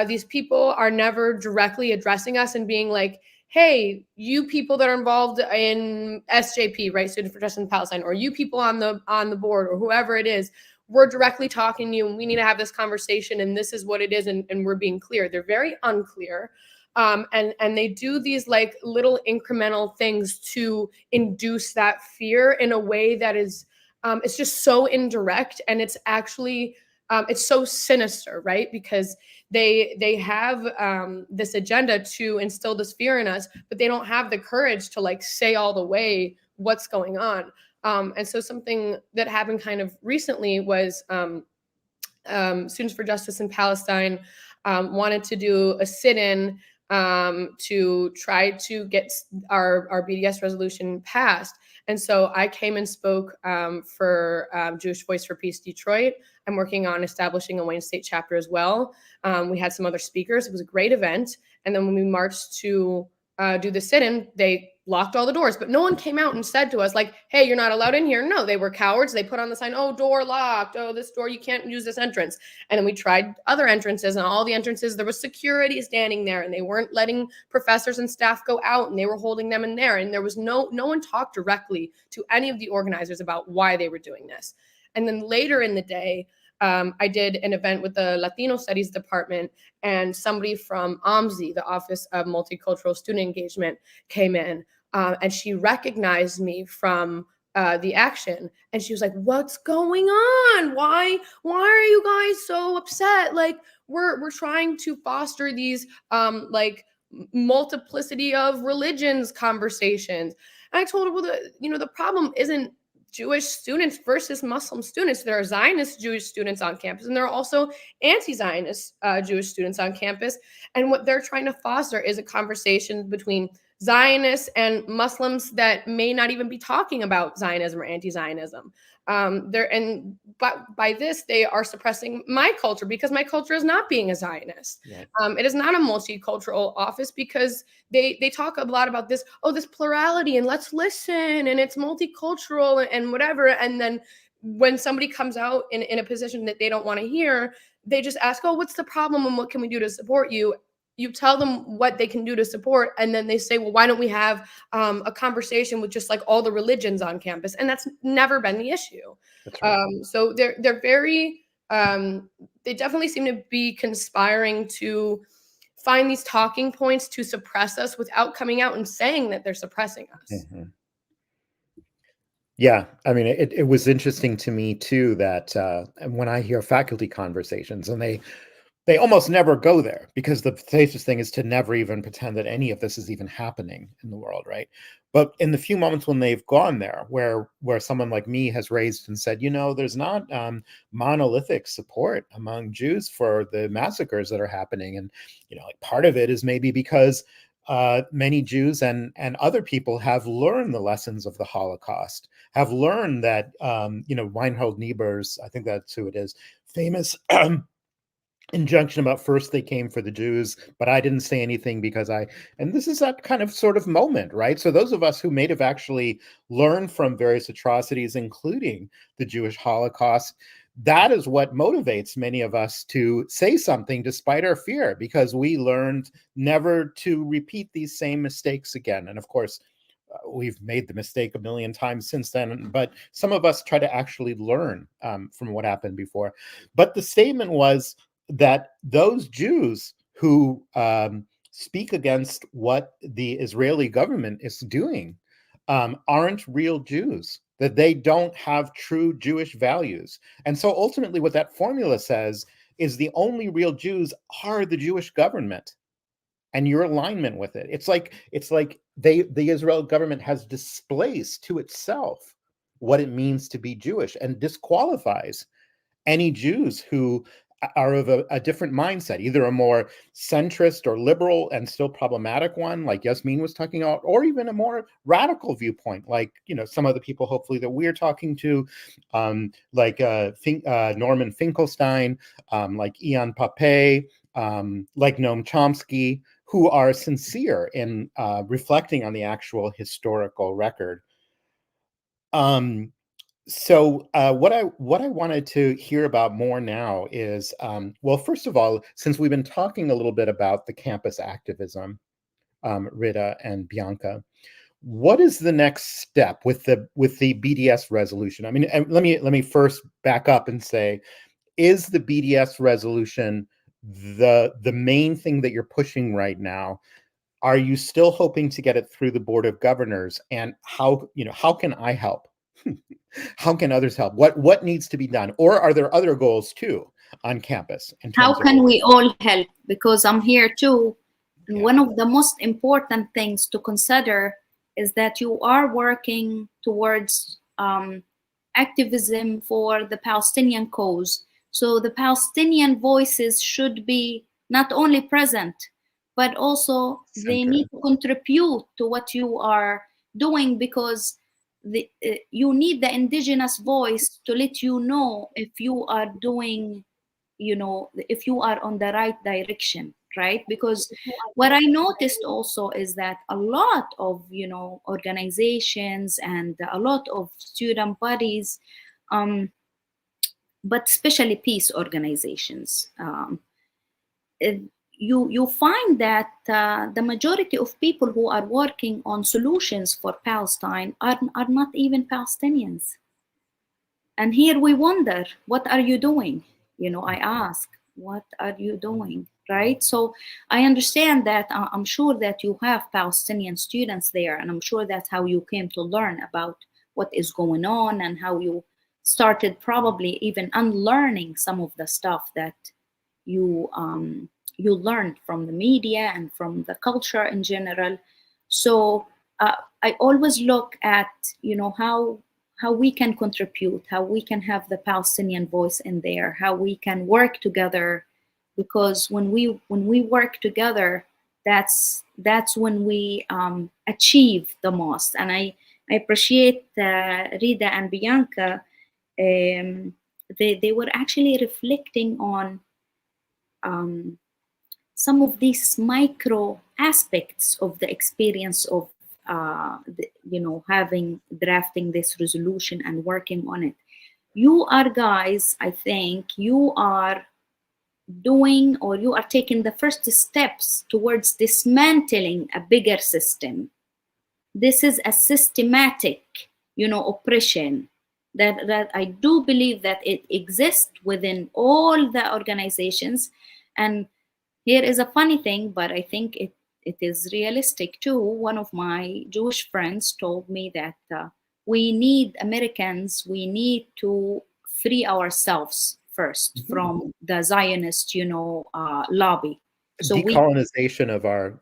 these people are never directly addressing us and being like, "Hey, you people that are involved in SJP, right, Students for Justice in Palestine, or you people on the board, or whoever it is." We're directly talking to you and we need to have this conversation and this is what it is, and we're being clear. They're very unclear. And they do these like little incremental things to induce that fear in a way that is it's just so indirect, and it's actually it's so sinister, right? Because they have this agenda to instill this fear in us, but they don't have the courage to like say all the way what's going on. And so something that happened kind of recently was Students for Justice in Palestine wanted to do a sit-in to try to get our BDS resolution passed. And so I came and spoke for Jewish Voice for Peace Detroit. I'm working on establishing a Wayne State chapter as well. We had some other speakers. It was a great event. And then when we marched to do the sit-in, they locked all the doors, but no one came out and said to us like, "Hey, you're not allowed in here." No, they were cowards. They put on the sign, "Oh, door locked. Oh, this door, you can't use this entrance." And then we tried other entrances, and all the entrances, there was security standing there, and they weren't letting professors and staff go out, and they were holding them in there. And there was no one talked directly to any of the organizers about why they were doing this. And then later in the day, I did an event with the Latino Studies Department, and somebody from OMSI, the Office of Multicultural Student Engagement, came in, and she recognized me from the action, and she was like, "What's going on? Why are you guys so upset? Like we're trying to foster these like multiplicity of religions conversations. And I told her, well, the problem isn't Jewish students versus Muslim students. There are Zionist Jewish students on campus, and there are also anti-Zionist Jewish students on campus. And what they're trying to foster is a conversation between Zionists and Muslims that may not even be talking about Zionism or anti-Zionism. By this, they are suppressing my culture, because my culture is not being a Zionist. Right. It is not a multicultural office, because they talk a lot about this plurality, and let's listen, and it's multicultural and whatever. And then when somebody comes out in a position that they don't want to hear, they just ask, oh, what's the problem and what can we do to support you? You tell them what they can do to support, and then they say, well, why don't we have a conversation with just like all the religions on campus? And that's never been the issue. That's right. So they're very, they definitely seem to be conspiring to find these talking points to suppress us without coming out and saying that they're suppressing us. Mm-hmm. Yeah, I mean, it was interesting to me too that when I hear faculty conversations, and they almost never go there, because the safest thing is to never even pretend that any of this is even happening in the world, right? But in the few moments when they've gone there, where someone like me has raised and said, there's not monolithic support among Jews for the massacres that are happening, and like part of it is maybe because many Jews and other people have learned the lessons of the Holocaust, have learned that Reinhold Niebuhr's, I think that's who it is, famous injunction about first they came for the Jews, but I didn't say anything because and this is that kind of sort of moment, right? So those of us who may have actually learned from various atrocities, including the Jewish Holocaust, that is what motivates many of us to say something despite our fear, because we learned never to repeat these same mistakes again. And of course, we've made the mistake a million times since then, but some of us try to actually learn from what happened before. But the statement was that those Jews who speak against what the Israeli government is doing aren't real Jews, that they don't have true Jewish values. And so ultimately what that formula says is the only real Jews are the Jewish government and your alignment with it. It's like the Israel government has displaced to itself what it means to be Jewish and disqualifies any Jews who are of a different mindset, either a more centrist or liberal and still problematic one, like Yasmin was talking about, or even a more radical viewpoint, like some of the people hopefully that we're talking to, like Norman Finkelstein, like Ian Pape, like Noam Chomsky, who are sincere in reflecting on the actual historical record. So what I wanted to hear about more now is, well, first of all, since we've been talking a little bit about the campus activism, Rita and Bianca, what is the next step with the BDS resolution? I mean, let me first back up and say, is the BDS resolution the main thing that you're pushing right now? Are you still hoping to get it through the Board of Governors? And how can I help? How can others help? What needs to be done? Or are there other goals too on campus? How can we all help? Because I'm here too. And one of the most important things to consider is that you are working towards activism for the Palestinian cause. So the Palestinian voices should be not only present, but also they need to contribute to what you are doing, because you need the indigenous voice to let you know if you are doing, if you are on the right direction, right? Because what I noticed also is that a lot of, organizations and a lot of student bodies, but especially peace organizations, you find that the majority of people who are working on solutions for Palestine are not even Palestinians. And here we wonder, what are you doing? I ask, what are you doing, right? So I understand that I'm sure that you have Palestinian students there, and I'm sure that's how you came to learn about what is going on and how you started probably even unlearning some of the stuff that you you learn from the media and from the culture in general. So I always look at, how we can contribute, how we can have the Palestinian voice in there, how we can work together, because when we work together, that's when we achieve the most. And I appreciate Rida and Bianca. They were actually reflecting on some of these micro aspects of the experience of drafting this resolution and working on it. You are, guys, I think you are doing, or you are taking the first steps towards dismantling a bigger system. This is a systematic, oppression that I do believe that it exists within all the organizations. And here is a funny thing, but I think it is realistic too. One of my Jewish friends told me that we Americans need to free ourselves first from the Zionist, lobby. So decolonization of our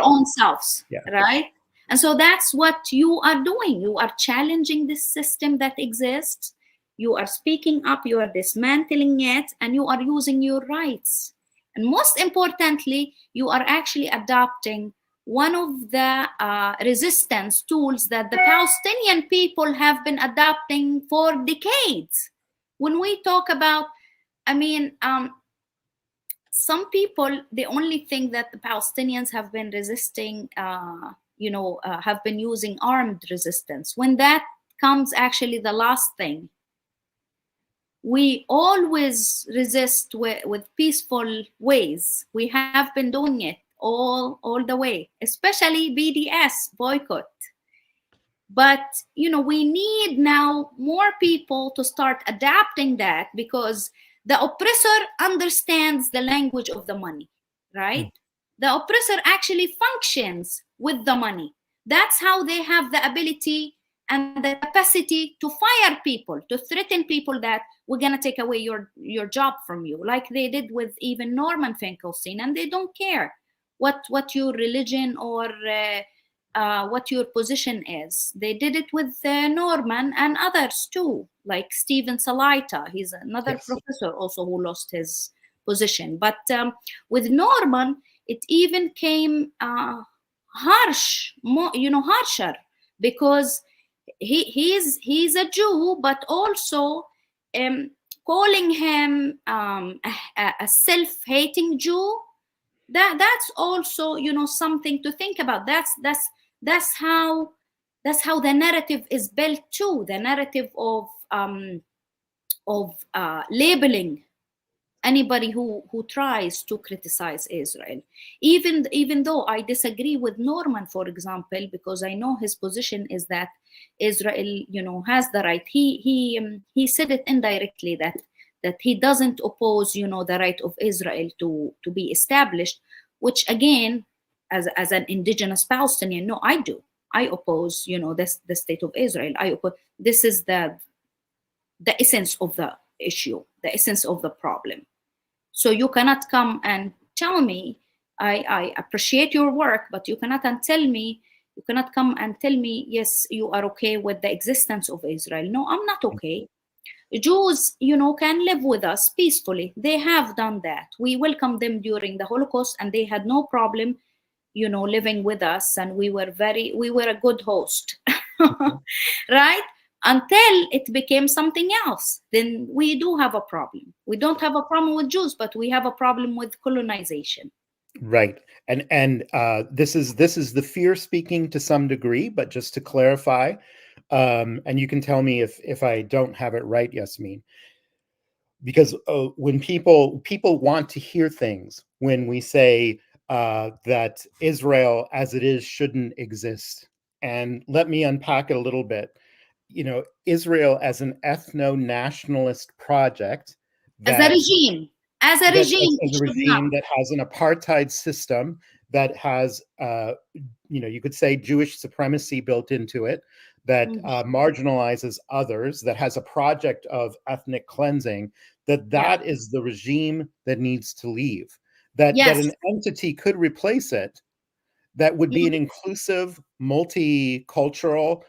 own selves, yeah. Right? And so that's what you are doing. You are challenging this system that exists. You are speaking up, you are dismantling it, and you are using your rights. And most importantly, you are actually adopting one of the resistance tools that the Palestinian people have been adopting for decades. When we talk about, some people, they only think that the Palestinians have been resisting, have been using armed resistance, when that comes actually the last thing. We always resist with peaceful ways. We have been doing it all the way, especially BDS, boycott. But, we need now more people to start adapting that, because the oppressor understands the language of the money, right? The oppressor actually functions with the money. That's how they have the ability and the capacity to fire people, to threaten people that we're going to take away your job from you, like they did with even Norman Finkelstein. And they don't care what your religion or what your position is. They did it with Norman and others too, like Stephen Salaita. He's another professor also who lost his position. But with Norman, it even came harsher, because he's a Jew, but also calling him a self-hating Jew. That's also, something to think about. That's how the narrative is built too. The narrative of labeling anybody who tries to criticize Israel, even though I disagree with Norman, for example, because I know his position is that Israel, has the right. He said it indirectly that he doesn't oppose, the right of Israel to be established, which again, as an indigenous Palestinian, no, I do. I oppose, the state of Israel. I oppose. This is the essence of the issue, the essence of the problem. So you cannot come and tell me, I appreciate your work, but you cannot come and tell me, yes, you are okay with the existence of Israel. No, I'm not okay. Jews, can live with us peacefully. They have done that. We welcomed them during the Holocaust, and they had no problem, living with us. And we were a good host, right? Until it became something else. Then we do have a problem. We don't have a problem with Jews, but we have a problem with colonization. Right. And this is the fear speaking to some degree, but just to clarify, and you can tell me if I don't have it right, Yasmin, because when people want to hear things when we say that Israel as it is shouldn't exist. And let me unpack it a little bit. Israel as an ethno-nationalist project, as a regime that has an apartheid system, that has you could say Jewish supremacy built into it, that marginalizes others, that has a project of ethnic cleansing, that is the regime that needs to leave. that Yes. an entity could replace it that would be an inclusive, multicultural,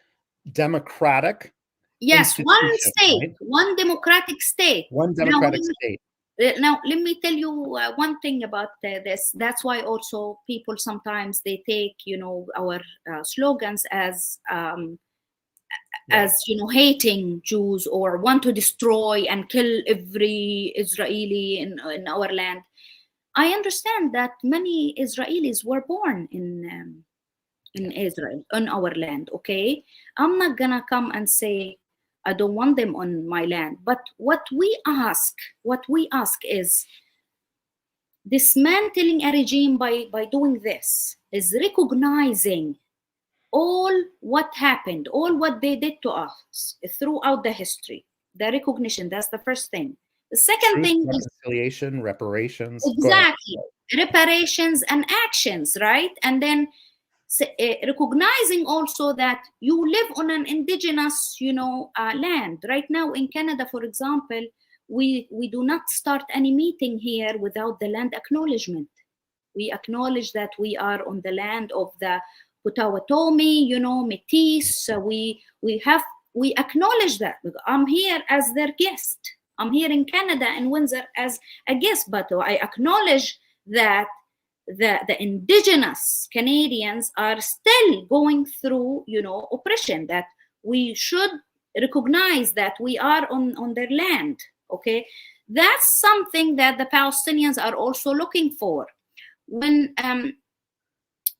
democratic Yes, one institution, state, right? one democratic state. One democratic state. Now, let me tell you one thing about this. That's why also people sometimes they take, our slogans as hating Jews or want to destroy and kill every Israeli in our land. I understand that many Israelis were born in Israel, on our land. Okay, I'm not gonna come and say I don't want them on my land. But what we ask is dismantling a regime by doing this is recognizing all what happened, all what they did to us throughout the history. The recognition, that's the first thing. The second Truth, thing is reconciliation, reparations. exactly reparations and actions, right? And then recognizing also that you live on an indigenous, land. Right now in Canada, for example, we do not start any meeting here without the land acknowledgement. We acknowledge that we are on the land of the Potawatomi, Métis. So we acknowledge that. I'm here as their guest. I'm here in Canada in Windsor as a guest, but I acknowledge that the indigenous Canadians are still going through, oppression, that we should recognize that we are on their land. Okay, that's something that the Palestinians are also looking for. When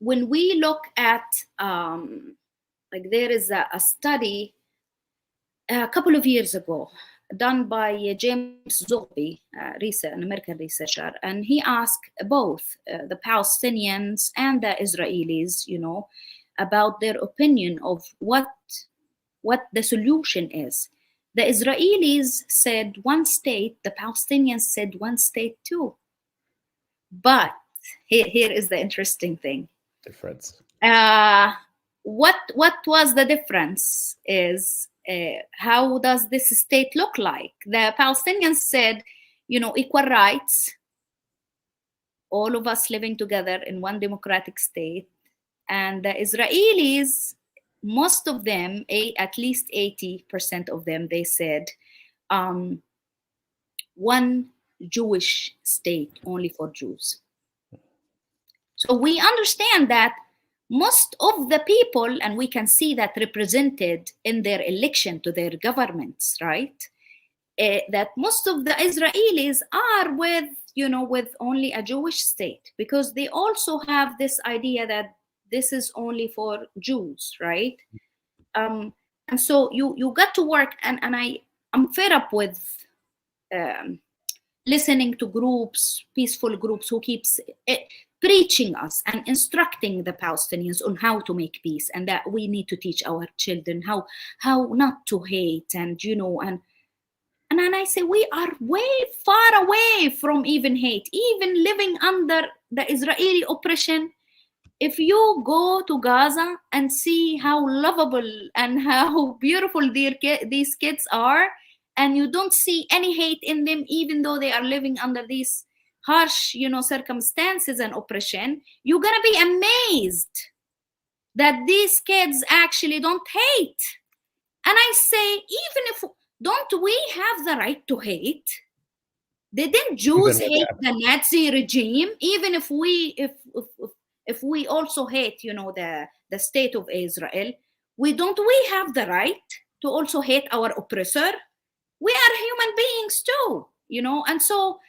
we look at like there is a study a couple of years ago done by James Zogby, an American researcher, and he asked both the Palestinians and the Israelis, about their opinion of what the solution is. The Israelis said one state, the Palestinians said one state too. But here is the interesting thing. Difference. What was the difference is how does this state look like? The Palestinians said, equal rights, all of us living together in one democratic state. And the Israelis, most of them, at least 80% of them, they said one Jewish state only for Jews. So we understand that most of the people, and we can see that represented in their election to their governments, right? That most of the Israelis are with only a Jewish state, because they also have this idea that this is only for Jews, right? And so you got to work, and I'm fed up with listening to groups, peaceful groups, who keeps preaching us and instructing the Palestinians on how to make peace, and that we need to teach our children how not to hate, and then I say we are way far away from even hate, even living under the Israeli oppression. If you go to Gaza and see how lovable and how beautiful these kids are, and you don't see any hate in them, even though they are living under these harsh, circumstances and oppression, you're gonna be amazed that these kids actually don't hate. And I say, even if don't we have the right to hate? Didn't Jews hate the Nazi regime? Even if we also hate, the state of Israel, we have the right to also hate our oppressor? We are human beings too, and so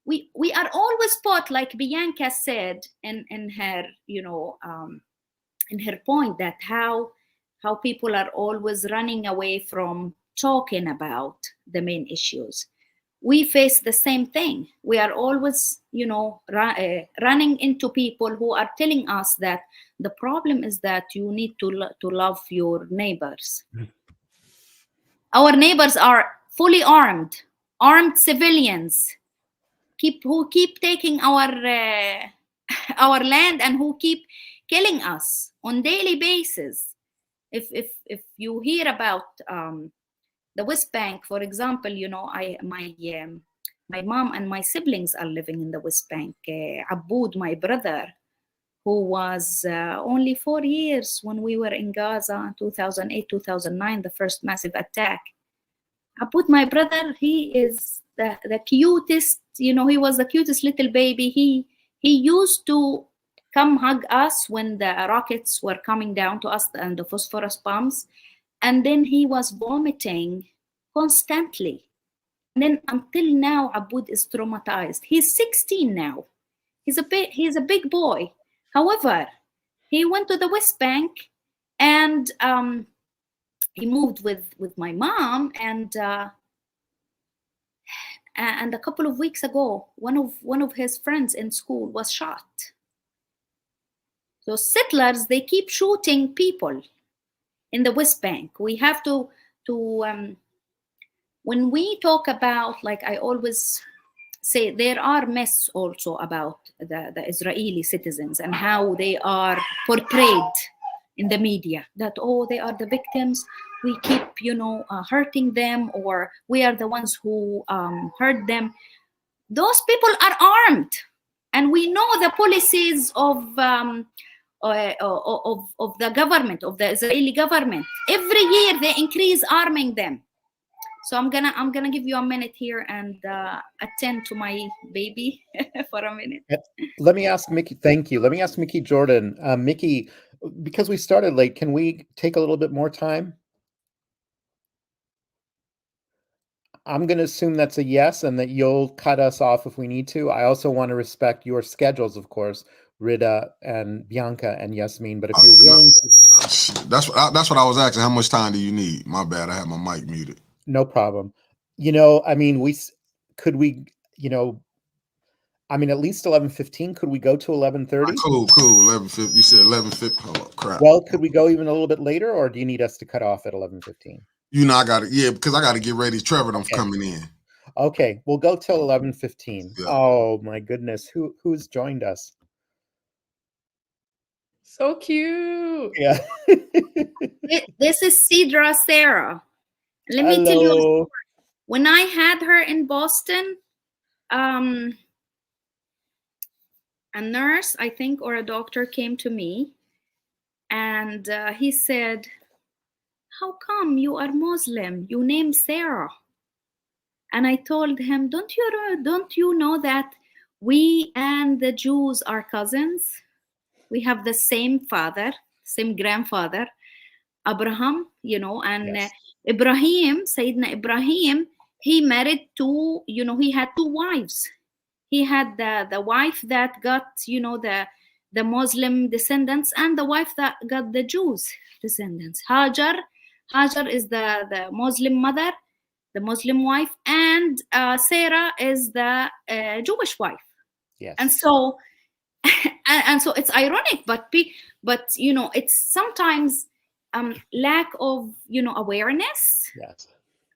we are always taught, like Bianca said in her, in her point, that how people are always running away from talking about the main issues. We face the same thing. We are always, running into people who are telling us that the problem is that you need to love your neighbors. Our neighbors are fully armed civilians, who keep taking our our land, and who keep killing us on daily basis. If you hear about the West Bank, for example, My mom and my siblings are living in the West Bank. Aboud, my brother, who was only 4 years when we were in Gaza, 2008, 2009, the first massive attack. Aboud, my brother, he is the cutest, he was the cutest little baby. He used to come hug us when the rockets were coming down to us and the phosphorus bombs. And then he was vomiting constantly. And then until now, Aboud is traumatized. He's 16 now. He's a big boy. However, he went to the West Bank and he moved with my mom, and a couple of weeks ago, one of his friends in school was shot. So settlers, they keep shooting people in the West Bank. We have to when we talk about, like I always say, there are myths also about the Israeli citizens and how they are portrayed in the media, that, oh, they are the victims, we keep, hurting them, or we are the ones who hurt them. Those people are armed, and we know the policies of the government, of the Israeli government. Every year they increase arming them. So I'm gonna give you a minute here and attend to my baby for a minute. Let me ask Mickey. Thank you. Let me ask Mickey Jordan. Mickey, because we started late, can we take a little bit more time? I'm going to assume that's a yes, and that you'll cut us off if we need to. I also want to respect your schedules, of course, Rida and Bianca and Yasmin. But if you're willing to... That's what I was asking. How much time do you need? My bad. I had my mic muted. No problem. I mean, at least 11:15. Could we go to 11:30? Cool. 11:50. You said 11:50. Oh, crap. Well, could we go even a little bit later, or do you need us to cut off at 11:15? I got it. Yeah, because I got to get ready. Trevor, I'm coming in. Okay, we'll go till 11:15. Yeah. Oh my goodness, who's joined us? So cute. Yeah. This is Cedra Sarah. Let me tell you, when I had her in Boston, a nurse, I think, or a doctor came to me, and he said, "How come you are Muslim? You name Sarah?" And I told him, don't you know that we and the Jews are cousins? We have the same father, same grandfather, Abraham, and Yes. Ibrahim, Sayyidina Ibrahim, he married he had two wives. He had the wife that got, the Muslim descendants, and the wife that got the Jews descendants. Hajar is the Muslim mother, the Muslim wife, and Sarah is the Jewish wife. Yes. And so and so it's ironic, but it's sometimes lack of awareness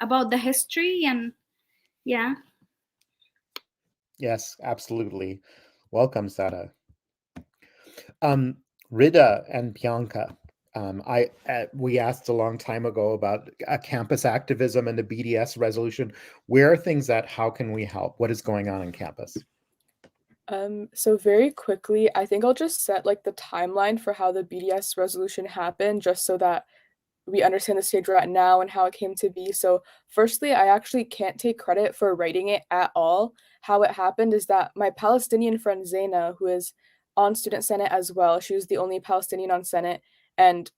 about the history. And yeah. Yes, absolutely. Welcome, Sarah. Rida and Bianca, we asked a long time ago about campus activism and the BDS resolution. Where are things at? How can we help? What is going on campus? So very quickly, I think I'll just set the timeline for how the BDS resolution happened, just so that we understand the stage we're at now and how it came to be. So firstly, I actually can't take credit for writing it at all. How it happened is that my Palestinian friend Zaina, who is on Student Senate as well, she was the only Palestinian on Senate. And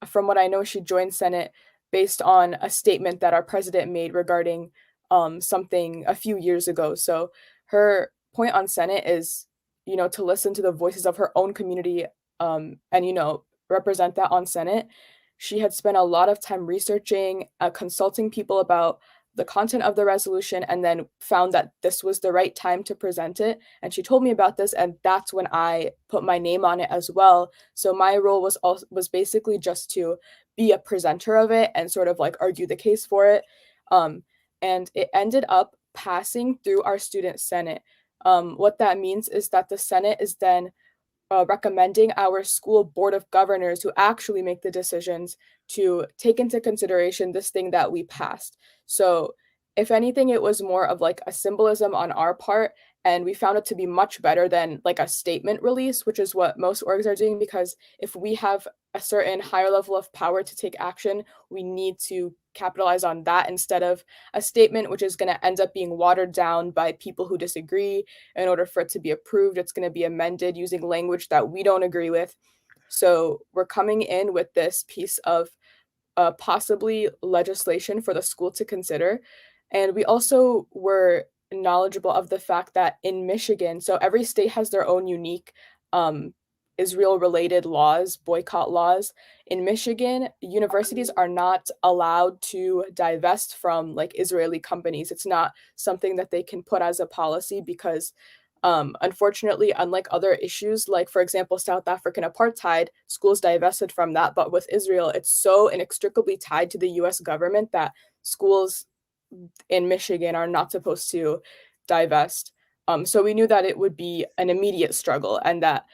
from what I know, she joined Senate based on a statement that our president made regarding something a few years ago. So her point on Senate is, to listen to the voices of her own community and, represent that on Senate. She had spent a lot of time researching, consulting people about the content of the resolution, and then found that this was the right time to present it. And she told me about this, and that's when I put my name on it as well. So my role was basically just to be a presenter of it and sort of argue the case for it. And it ended up passing through our student senate. What that means is that the Senate is then recommending our school board of governors, who actually make the decisions, to take into consideration this thing that we passed. So if anything, it was more of like a symbolism on our part, and we found it to be much better than like a statement release, which is what most orgs are doing, because if we have a certain higher level of power to take action, we need to capitalize on that instead of a statement, which is going to end up being watered down by people who disagree. In order for it to be approved, it's going to be amended using language that we don't agree with. So we're coming in with this piece of possibly legislation for the school to consider. And we also were knowledgeable of the fact that in Michigan, so every state has their own unique Israel related laws, boycott laws. In Michigan, universities are not allowed to divest from like Israeli companies. It's not something that they can put as a policy because unfortunately, unlike other issues, like for example, South African apartheid, schools divested from that. But with Israel, it's so inextricably tied to the US government that schools in Michigan are not supposed to divest. So we knew that it would be an immediate struggle, and that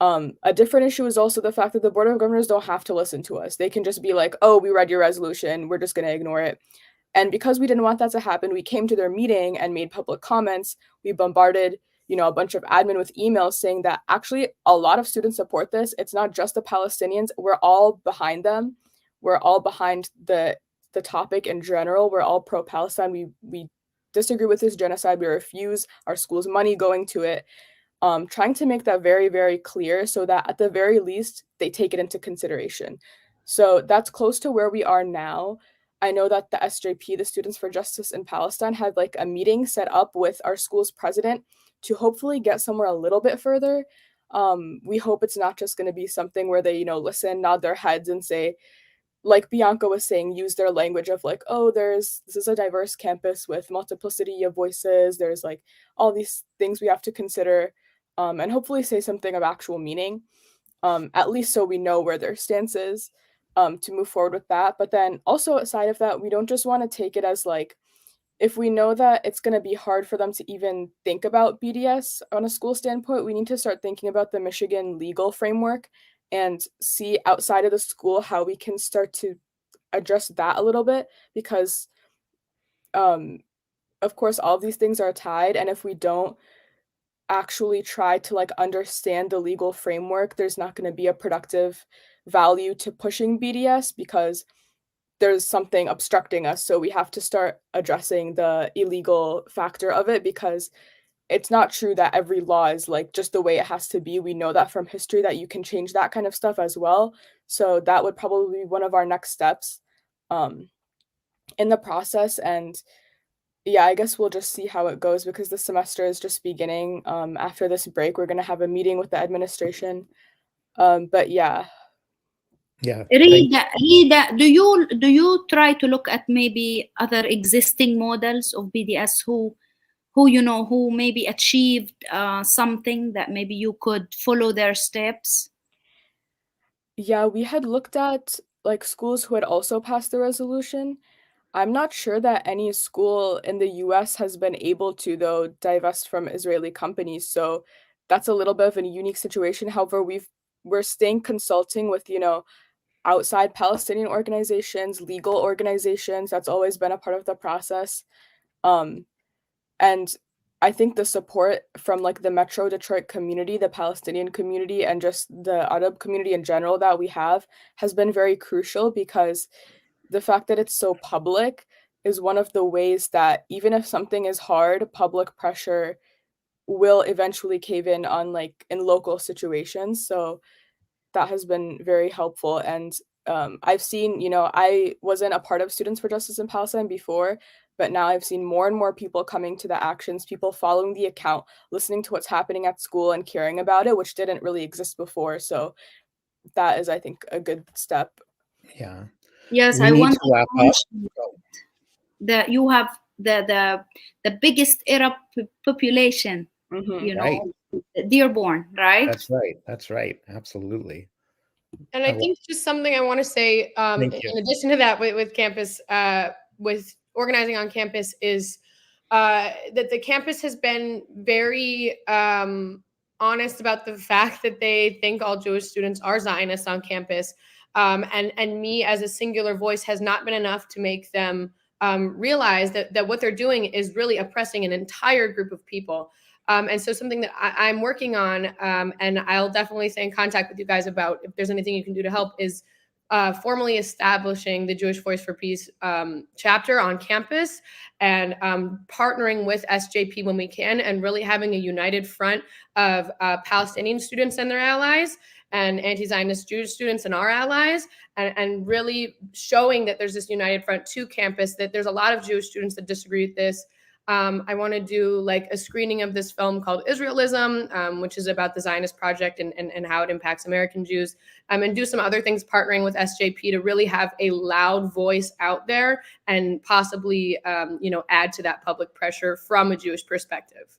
a different issue is also the fact that the Board of Governors don't have to listen to us. They can just be like, oh, we read your resolution, we're just going to ignore it. And because we didn't want that to happen, we came to their meeting and made public comments. We bombarded, a bunch of admin with emails saying that actually a lot of students support this. It's not just the Palestinians. We're all behind them. We're all behind the topic in general. We're all pro-Palestine. We disagree with this genocide. We refuse our school's money going to it. Trying to make that very, very clear so that at the very least, they take it into consideration. So that's close to where we are now. I know that the SJP, the Students for Justice in Palestine, had like a meeting set up with our school's president to hopefully get somewhere a little bit further. We hope it's not just going to be something where they, listen, nod their heads and say, like Bianca was saying, use their language of like, oh, this is a diverse campus with multiplicity of voices. There's like all these things we have to consider, and hopefully say something of actual meaning, at least so we know where their stance is, to move forward with that. But then also aside of that, we don't just want to take it as like, if we know that it's going to be hard for them to even think about BDS on a school standpoint, we need to start thinking about the Michigan legal framework and see outside of the school how we can start to address that a little bit, because of course all of these things are tied, and if we don't actually try to like understand the legal framework, there's not going to be a productive value to pushing BDS because there's something obstructing us. So we have to start addressing the illegal factor of it, because it's not true that every law is like just the way it has to be. We know that from history that you can change that kind of stuff as well. So that would probably be one of our next steps in the process. And yeah, I guess we'll just see how it goes because the semester is just beginning. After this break, we're going to have a meeting with the administration. But yeah. Yeah. Rida, do you try to look at maybe other existing models of BDS who maybe achieved something that maybe you could follow their steps? Yeah, we had looked at like schools who had also passed the resolution. I'm not sure that any school in the US has been able to, though, divest from Israeli companies. So that's a little bit of a unique situation. However, we're staying consulting with, outside Palestinian organizations, legal organizations. That's always been a part of the process. And I think the support from like the Metro Detroit community, the Palestinian community, and just the Arab community in general that we have has been very crucial, because the fact that it's so public is one of the ways that even if something is hard, public pressure will eventually cave in on like in local situations. So that has been very helpful. And I've seen, I wasn't a part of Students for Justice in Palestine before, but now I've seen more and more people coming to the actions, people following the account, listening to what's happening at school and caring about it, which didn't really exist before. So that is, I think, a good step. Yeah. Yes, I want to mention that you have the biggest Arab population, right. Dearborn, right? That's right. Absolutely. And I think just something I want to say in addition to that with campus, with organizing on campus, is that the campus has been very honest about the fact that they think all Jewish students are Zionists on campus. And me as a singular voice has not been enough to make them realize that what they're doing is really oppressing an entire group of people. And so something that I'm working on, and I'll definitely stay in contact with you guys about if there's anything you can do to help, is formally establishing the Jewish Voice for Peace chapter on campus, and partnering with SJP when we can, and really having a united front of Palestinian students and their allies, and anti-Zionist Jewish students and our allies, and really showing that there's this united front to campus, that there's a lot of Jewish students that disagree with this. I want to do like a screening of this film called Israelism, which is about the Zionist project and how it impacts American Jews, and do some other things partnering with SJP to really have a loud voice out there, and possibly, add to that public pressure from a Jewish perspective.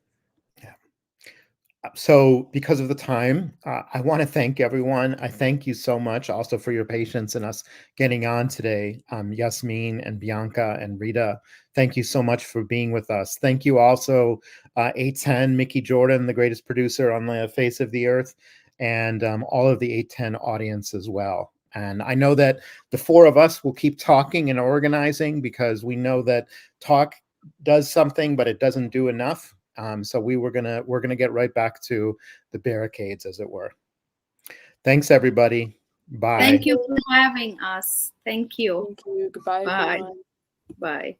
So because of the time, I want to thank everyone. I thank you so much also for your patience in us getting on today. Yasmin and Bianca and Rita, thank you so much for being with us. Thank you also, 810, Mickey Jordan, the greatest producer on the face of the earth, and all of the 810 audience as well. And I know that the four of us will keep talking and organizing, because we know that talk does something, but it doesn't do enough. So we're gonna get right back to the barricades, as it were. Thanks, everybody. Bye. Thank you for having us. Thank you. Thank you. Goodbye, Bye. everyone. Bye.